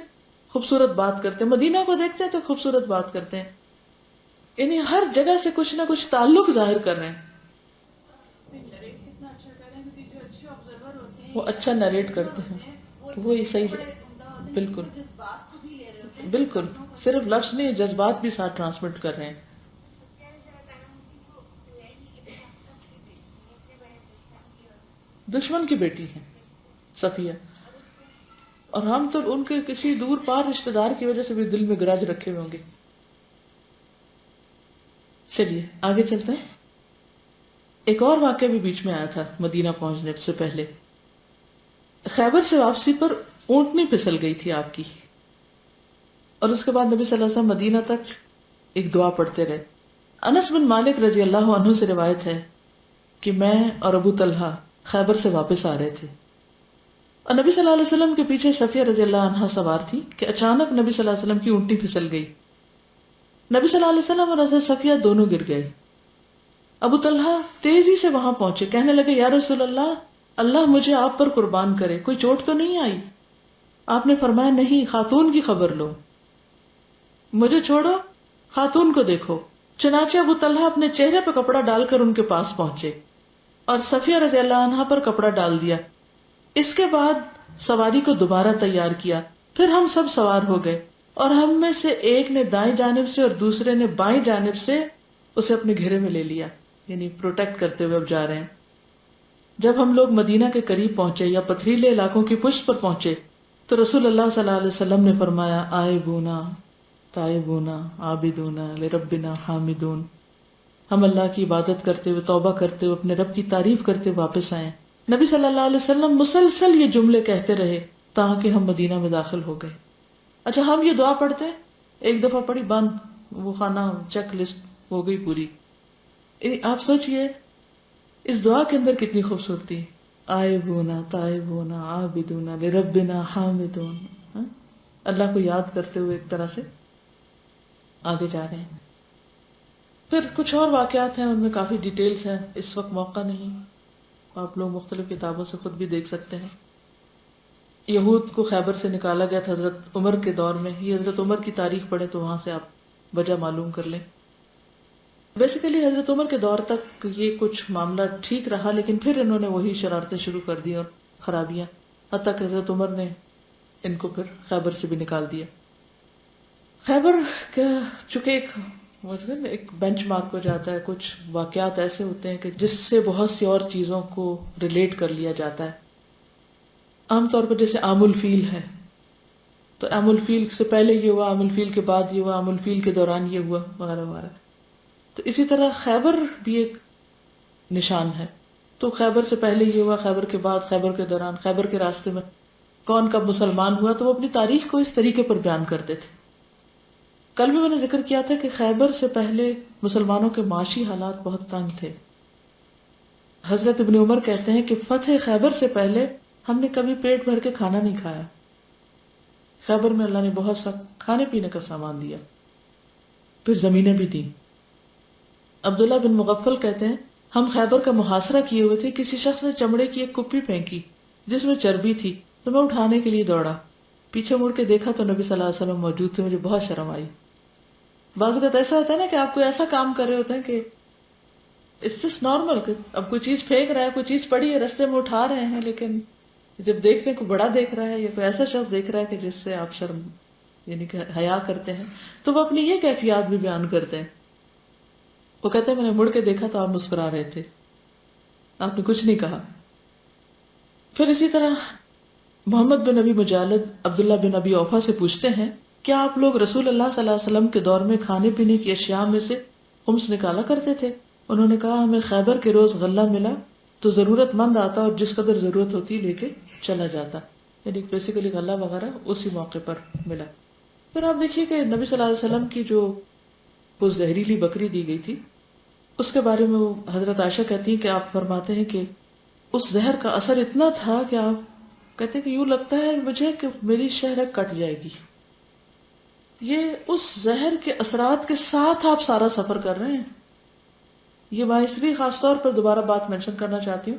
خوبصورت بات کرتے ہیں، مدینہ کو دیکھتے ہیں تو خوبصورت بات کرتے ہیں، یعنی ہر جگہ سے کچھ نہ کچھ تعلق ظاہر کر رہے ہیں. وہ اچھا نریٹ کرتے ہیں، وہی صحیح ہے. بالکل بالکل، صرف لفظ نہیں، جذبات بھی ساتھ ٹرانسمٹ کر رہے ہیں. دشمن کی بیٹی ہے صفیہ، اور ہم تو ان کے کسی دور پار رشتہ دار کی وجہ سے بھی دل میں گرج رکھے ہوئے ہوں گے. چلیے آگے چلتے ہیں. ایک اور واقعہ بھی بیچ میں آیا تھا مدینہ پہنچنے سے پہلے. خیبر سے واپسی پر اونٹنی پھسل گئی تھی آپ کی، اور اس کے بعد نبی صلی اللہ علیہ وسلم مدینہ تک ایک دعا پڑھتے رہے. انس بن مالک رضی اللہ عنہ سے روایت ہے کہ میں اور ابو طلحہ خیبر سے واپس آ رہے تھے اور نبی صلی اللہ علیہ وسلم کے پیچھے صفیہ رضی اللہ عنہا سوار تھی کہ اچانک نبی صلی اللہ علیہ وسلم کی اونٹنی پھسل گئی. نبی صلی اللہ علیہ وسلم اور حضرت صفیہ دونوں گر گئے. ابو طلحہ تیزی سے وہاں پہنچے، کہنے لگے یا رسول اللہ، اللہ مجھے آپ پر قربان کرے، کوئی چوٹ تو نہیں آئی؟ آپ نے فرمایا نہیں، خاتون کی خبر لو، مجھے چھوڑو، خاتون کو دیکھو. چنانچہ ابو طلحہ اپنے چہرے پہ کپڑا ڈال کر ان کے پاس پہنچے اور صفیہ رضی اللہ عنہا پر کپڑا ڈال دیا. اس کے بعد سواری کو دوبارہ تیار کیا، پھر ہم سب سوار ہو گئے اور ہم میں سے ایک نے دائیں جانب سے اور دوسرے نے بائیں جانب سے اسے اپنے گھیرے میں لے لیا، یعنی پروٹیکٹ کرتے ہوئے اب جا رہے ہیں. جب ہم لوگ مدینہ کے قریب پہنچے یا پتھریلے علاقوں کی پشت پر پہنچے تو رسول اللہ صلی اللہ علیہ وسلم نے فرمایا آئبونا تائبونا عابدونا لربنا حامدون، ہم اللہ کی عبادت کرتے ہوئے، توبہ کرتے ہوئے، اپنے رب کی تعریف کرتے ہوئے واپس آئے. نبی صلی اللہ علیہ وسلم مسلسل یہ جملے کہتے رہے تاکہ ہم مدینہ میں داخل ہو گئے. اچھا ہم یہ دعا پڑھتے ہیں، ایک دفعہ پڑھی بند، وہ خانہ چیک لسٹ ہو گئی پوری. آپ سوچئے اس دعا کے اندر کتنی خوبصورتی، آئبونا تائبونا عابدونا لربنا حامدون. اللہ کو یاد کرتے ہوئے ایک طرح سے آگے جا رہے ہیں. پھر کچھ اور واقعات ہیں، ان میں کافی ڈیٹیلز ہیں، اس وقت موقع نہیں، آپ لوگ مختلف کتابوں سے خود بھی دیکھ سکتے ہیں. یہود کو خیبر سے نکالا گیا تھا حضرت عمر کے دور میں، یہ حضرت عمر کی تاریخ پڑھے تو وہاں سے آپ وجہ معلوم کر لیں. بیسیکلی حضرت عمر کے دور تک یہ کچھ معاملہ ٹھیک رہا، لیکن پھر انہوں نے وہی شرارتیں شروع کر دی اور خرابیاں، حتیٰ کہ حضرت عمر نے ان کو پھر خیبر سے بھی نکال دیا. خیبر کا چونکہ ایک بینچ مارک ہو جاتا ہے، کچھ واقعات ایسے ہوتے ہیں کہ جس سے بہت سی اور چیزوں کو ریلیٹ کر لیا جاتا ہے. عام طور پر جیسے عام الفیل ہے تو عام الفیل سے پہلے یہ ہوا، عام الفیل کے بعد یہ ہوا، عام الفیل کے دوران یہ ہوا، وغیرہ وغیرہ. تو اسی طرح خیبر بھی ایک نشان ہے. تو خیبر سے پہلے یہ ہوا، خیبر کے بعد، خیبر کے دوران، خیبر کے راستے میں کون کب مسلمان ہوا، تو وہ اپنی تاریخ کو اس طریقے پر بیان کرتے تھے. کل بھی میں نے ذکر کیا تھا کہ خیبر سے پہلے مسلمانوں کے معاشی حالات بہت تنگ تھے. حضرت ابن عمر کہتے ہیں کہ فتح خیبر سے پہلے ہم نے کبھی پیٹ بھر کے کھانا نہیں کھایا. خیبر میں اللہ نے بہت سا کھانے پینے کا سامان دیا، پھر زمینیں بھی دیں. عبداللہ بن مغفل کہتے ہیں ہم خیبر کا محاصرہ کیے ہوئے تھے، کسی شخص نے چمڑے کی ایک کپی پھینکی جس میں چربی تھی، تو میں اٹھانے کے لیے دوڑا، پیچھے مڑ کے دیکھا تو نبی صلی اللہ علیہ وسلم موجود تھے، مجھے بہت شرم آئی. بعض اوقات ایسا ہوتا ہے نا کہ آپ کوئی ایسا کام کر رہے ہوتے ہیں کہ اٹس جسٹ نارمل، کہ اب کوئی چیز پھینک رہا ہے، کوئی چیز پڑی ہے، رستے میں اٹھا رہے ہیں، لیکن جب دیکھتے ہیں کوئی بڑا دیکھ رہا ہے یا کوئی ایسا شخص دیکھ رہا ہے کہ جس سے آپ شرم یعنی کہ حیا کرتے ہیں، تو وہ اپنی یہ کیفیات بھی بیان کرتے ہیں. وہ کہتے ہیں میں نے مڑ کے دیکھا تو آپ مسکرا رہے تھے، آپ نے کچھ نہیں کہا. پھر اسی طرح محمد بن ابی مجالد عبداللہ بن ابی اوفا سے پوچھتے ہیں کیا آپ لوگ رسول اللہ صلی اللہ علیہ وسلم کے دور میں کھانے پینے کی اشیاء میں سے خمس نکالا کرتے تھے؟ انہوں نے کہا ہمیں خیبر کے روز غلہ ملا تو ضرورت مند آتا اور جس قدر ضرورت ہوتی لے کے چلا جاتا، یعنی بیسیکلی غلہ وغیرہ اسی موقع پر ملا. پھر آپ دیکھیے کہ نبی صلی اللہ علیہ وسلم کی جو وہ زہریلی بکری دی گئی تھی اس کے بارے میں وہ حضرت عائشہ کہتی ہیں کہ آپ فرماتے ہیں کہ اس زہر کا اثر اتنا تھا کہ آپ کہتے ہیں کہ یوں لگتا ہے مجھے کہ میری شہرت کٹ جائے گی. یہ اس زہر کے اثرات کے ساتھ آپ سارا سفر کر رہے ہیں. یہ میں اس لیے خاص طور پر دوبارہ بات مینشن کرنا چاہتی ہوں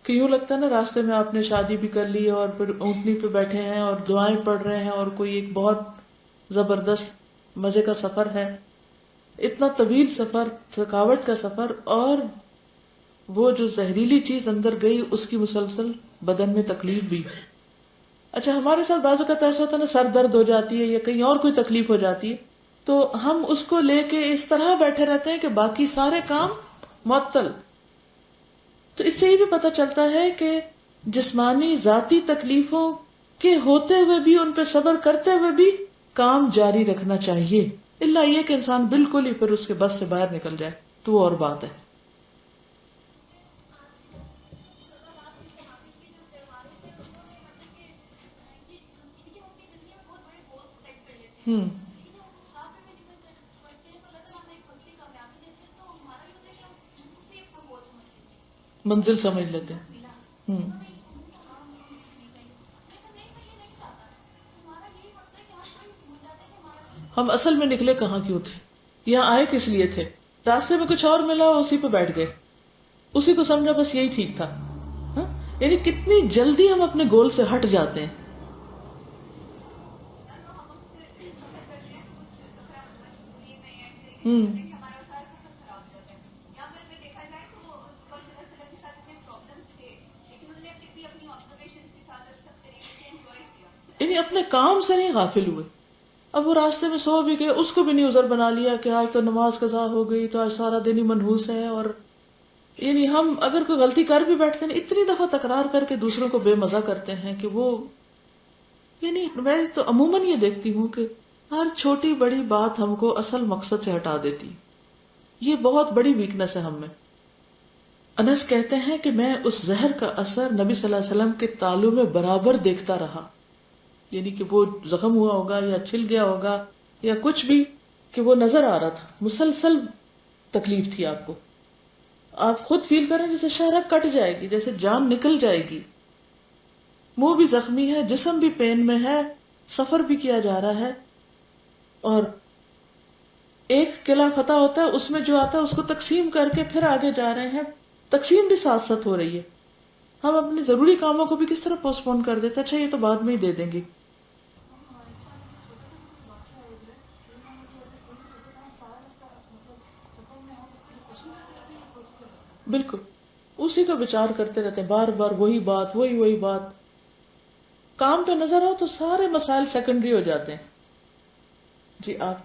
کہ یوں لگتا ہے نا راستے میں آپ نے شادی بھی کر لی اور پھر اونٹنی پہ بیٹھے ہیں اور دعائیں پڑھ رہے ہیں اور کوئی ایک بہت زبردست مزے کا سفر ہے، اتنا طویل سفر، تھکاوٹ کا سفر، اور وہ جو زہریلی چیز اندر گئی اس کی مسلسل بدن میں تکلیف بھی. اچھا ہمارے ساتھ بعض اوقات ایسا ہوتا ہے نا سر درد ہو جاتی ہے یا کہیں اور کوئی تکلیف ہو جاتی ہے تو ہم اس کو لے کے اس طرح بیٹھے رہتے ہیں کہ باقی سارے کام معطل. تو اس سے یہ بھی پتہ چلتا ہے کہ جسمانی ذاتی تکلیفوں کے ہوتے ہوئے بھی ان پہ صبر کرتے ہوئے بھی کام جاری رکھنا چاہیے، الا یہ کہ انسان بالکل ہی پھر اس کے بس سے باہر نکل جائے تو وہ اور بات ہے. ہوں منزل سمجھ لیتے ہیں. ہوں ہم اصل میں نکلے کہاں کیوں تھے، یہاں آئے کس لیے تھے، راستے میں کچھ اور ملا اسی پہ بیٹھ گئے، اسی کو سمجھا بس یہی ٹھیک تھا. ہاں؟ یعنی کتنی جلدی ہم اپنے گول سے ہٹ جاتے ہیں. ہوں یعنی اپنے کام سے نہیں غافل ہوئے. اب وہ راستے میں سو بھی گئے، اس کو بھی نہیں عذر بنا لیا کہ آج تو نماز قضا ہو گئی تو آج سارا دن ہی منحوس ہے. اور یعنی ہم اگر کوئی غلطی کر بھی بیٹھتے ہیں اتنی دفعہ تکرار کر کے دوسروں کو بے مزہ کرتے ہیں کہ وہ، یعنی میں تو عموماً یہ دیکھتی ہوں کہ ہر چھوٹی بڑی بات ہم کو اصل مقصد سے ہٹا دیتی. یہ بہت بڑی ویکنس ہے ہم میں. انس کہتے ہیں کہ میں اس زہر کا اثر نبی صلی اللہ علیہ وسلم کے تالوں میں برابر دیکھتا رہا، یعنی کہ وہ زخم ہوا ہوگا یا چھل گیا ہوگا یا کچھ بھی، کہ وہ نظر آ رہا تھا. مسلسل تکلیف تھی آپ کو، آپ خود فیل کریں جیسے شہرت کٹ جائے گی، جیسے جان نکل جائے گی. منہ بھی زخمی ہے، جسم بھی پین میں ہے، سفر بھی کیا جا رہا ہے، اور ایک قلعہ فتح ہوتا ہے اس میں جو آتا ہے اس کو تقسیم کر کے پھر آگے جا رہے ہیں. تقسیم بھی ساتھ ساتھ ہو رہی ہے. ہم اپنے ضروری کاموں کو بھی کس طرح پوسٹ پون کر دیتے ہیں، اچھا یہ تو بعد میں ہی دے دیں گے. بالکل اسی کا ਵਿਚار کرتے رہتے ہیں، بار بار وہی بات وہی بات. کام پہ نظر آؤ تو سارے مسائل سیکنڈری ہو جاتے ہیں. جی آپ.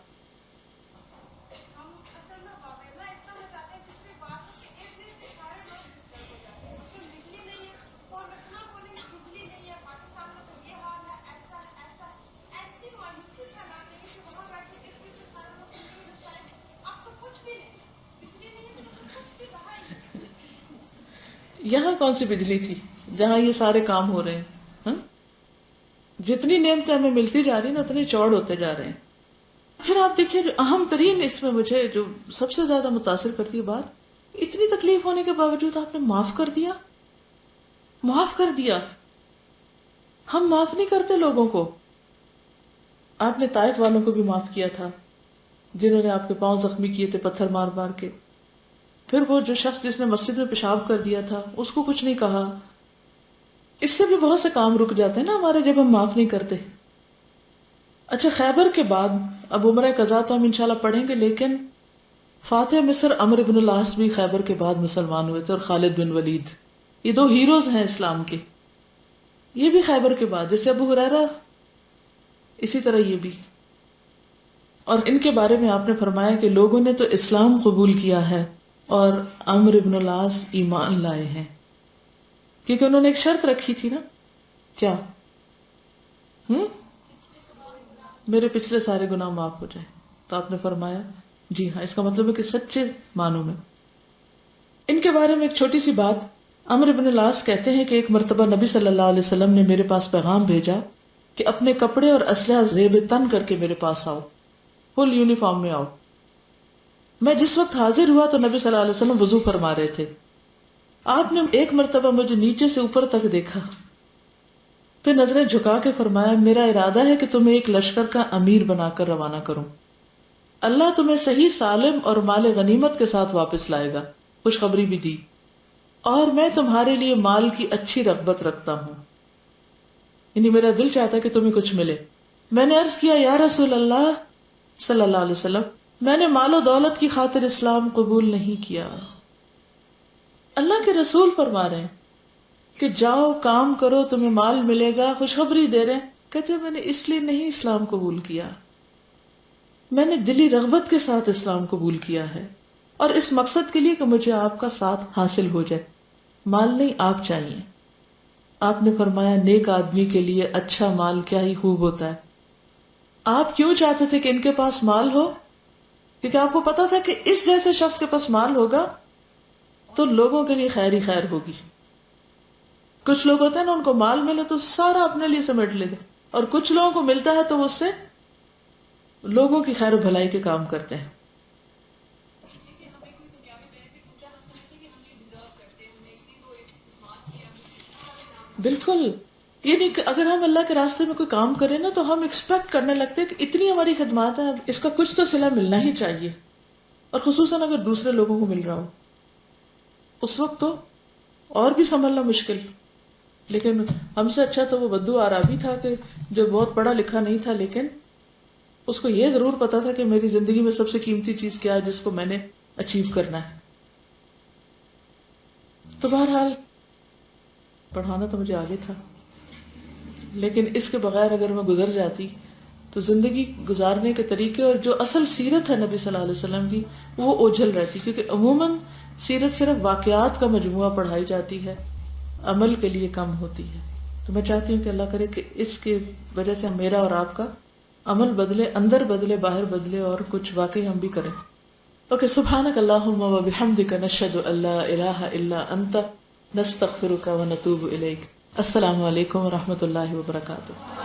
یہاں کون سی بجلی تھی جہاں یہ سارے کام ہو رہے ہیں؟ ہاں؟ جتنی نعمتیں ہمیں ملتی جا رہی ہیں نا اتنے چوڑ ہوتے جا رہے ہیں. پھر آپ دیکھیے جو اہم ترین اس میں مجھے جو سب سے زیادہ متاثر کرتی ہے بات، اتنی تکلیف ہونے کے باوجود آپ نے معاف کر دیا. معاف کر دیا. ہم معاف نہیں کرتے لوگوں کو. آپ نے طائف والوں کو بھی معاف کیا تھا جنہوں نے آپ کے پاؤں زخمی کیے تھے پتھر مار مار کے. پھر وہ جو شخص جس نے مسجد میں پیشاب کر دیا تھا اس کو کچھ نہیں کہا. اس سے بھی بہت سے کام رک جاتے ہیں نا ہمارے جب ہم معاف نہیں کرتے. اچھا خیبر کے بعد اب عمرہ قضا تو ہم انشاءاللہ پڑھیں گے، لیکن فاتح مصر عمرو بن العاص بھی خیبر کے بعد مسلمان ہوئے تھے، اور خالد بن ولید، یہ دو ہیروز ہیں اسلام کے. یہ بھی خیبر کے بعد، جیسے ابو ہریرہ اسی طرح یہ بھی. اور ان کے بارے میں آپ نے فرمایا کہ لوگوں نے تو اسلام قبول کیا ہے اور عمرو بن العاص ایمان لائے ہیں، کیونکہ انہوں نے ایک شرط رکھی تھی نا. کیا؟ میرے پچھلے سارے گناہ معاف ہو جائیں. تو آپ نے فرمایا جی ہاں، اس کا مطلب ہے کہ سچے معنوں میں. ان کے بارے میں ایک چھوٹی سی بات. عمرو بن العاص کہتے ہیں کہ ایک مرتبہ نبی صلی اللہ علیہ وسلم نے میرے پاس پیغام بھیجا کہ اپنے کپڑے اور اسلحہ زیب تن کر کے میرے پاس آؤ، فل یونیفارم میں آؤ. میں جس وقت حاضر ہوا تو نبی صلی اللہ علیہ وسلم وضو فرما رہے تھے. آپ نے ایک مرتبہ مجھے نیچے سے اوپر تک دیکھا، پھر نظریں جھکا کے فرمایا میرا ارادہ ہے کہ تمہیں ایک لشکر کا امیر بنا کر روانہ کروں. اللہ تمہیں صحیح سالم اور مال غنیمت کے ساتھ واپس لائے گا. خوشخبری بھی دی. اور میں تمہارے لیے مال کی اچھی رغبت رکھتا ہوں، یعنی میرا دل چاہتا ہے کہ تمہیں کچھ ملے. میں نے عرض کیا یا رسول اللہ صلی اللہ علیہ وسلم، میں نے مال و دولت کی خاطر اسلام قبول نہیں کیا. اللہ کے رسول فرما رہے ہیں کہ جاؤ کام کرو تمہیں مال ملے گا، خوشخبری دے رہے ہیں. کہتے میں نے اس لیے نہیں اسلام قبول کیا، میں نے دلی رغبت کے ساتھ اسلام قبول کیا ہے، اور اس مقصد کے لیے کہ مجھے آپ کا ساتھ حاصل ہو جائے. مال نہیں آپ چاہیے. آپ نے فرمایا نیک آدمی کے لیے اچھا مال کیا ہی خوب ہوتا ہے. آپ کیوں چاہتے تھے کہ ان کے پاس مال ہو؟ کیونکہ آپ کو پتا تھا کہ اس جیسے شخص کے پاس مال ہوگا تو لوگوں کے لیے خیر ہی خیر ہوگی. کچھ لوگ ہوتے ہیں نا، ان کو مال ملے تو سارا اپنے لیے سمیٹ لیتے، اور کچھ لوگوں کو ملتا ہے تو وہ اس سے لوگوں کی خیر و بھلائی کے کام کرتے ہیں. بالکل، یعنی کہ اگر ہم اللہ کے راستے میں کوئی کام کریں نا تو ہم ایکسپیکٹ کرنے لگتے ہیں کہ اتنی ہماری خدمات ہیں، اس کا کچھ تو صلہ ملنا ہی چاہیے. اور خصوصاً اگر دوسرے لوگوں کو مل رہا ہو اس وقت تو اور بھی سنبھلنا مشکل. لیکن ہم سے اچھا تو وہ بدو آرابی تھا کہ جو بہت پڑھا لکھا نہیں تھا، لیکن اس کو یہ ضرور پتا تھا کہ میری زندگی میں سب سے قیمتی چیز کیا ہے جس کو میں نے اچیو کرنا ہے. تو بہرحال پڑھانا تو مجھے آگے تھا، لیکن اس کے بغیر اگر میں گزر جاتی تو زندگی گزارنے کے طریقے اور جو اصل سیرت ہے نبی صلی اللہ علیہ وسلم کی وہ اوجھل رہتی. کیونکہ عموماً سیرت صرف واقعات کا مجموعہ پڑھائی جاتی ہے، عمل کے لیے کم ہوتی ہے. تو میں چاہتی ہوں کہ اللہ کرے کہ اس کے وجہ سے میرا اور آپ کا عمل بدلے، اندر بدلے، باہر بدلے، اور کچھ واقعی ہم بھی کریں. اوکے، سبحانک اللہم و بحمدک نشہد ان لا الہ الا انت نستغفرک و نتوب الیک. السلام علیکم و رحمۃ اللہ وبرکاتہ.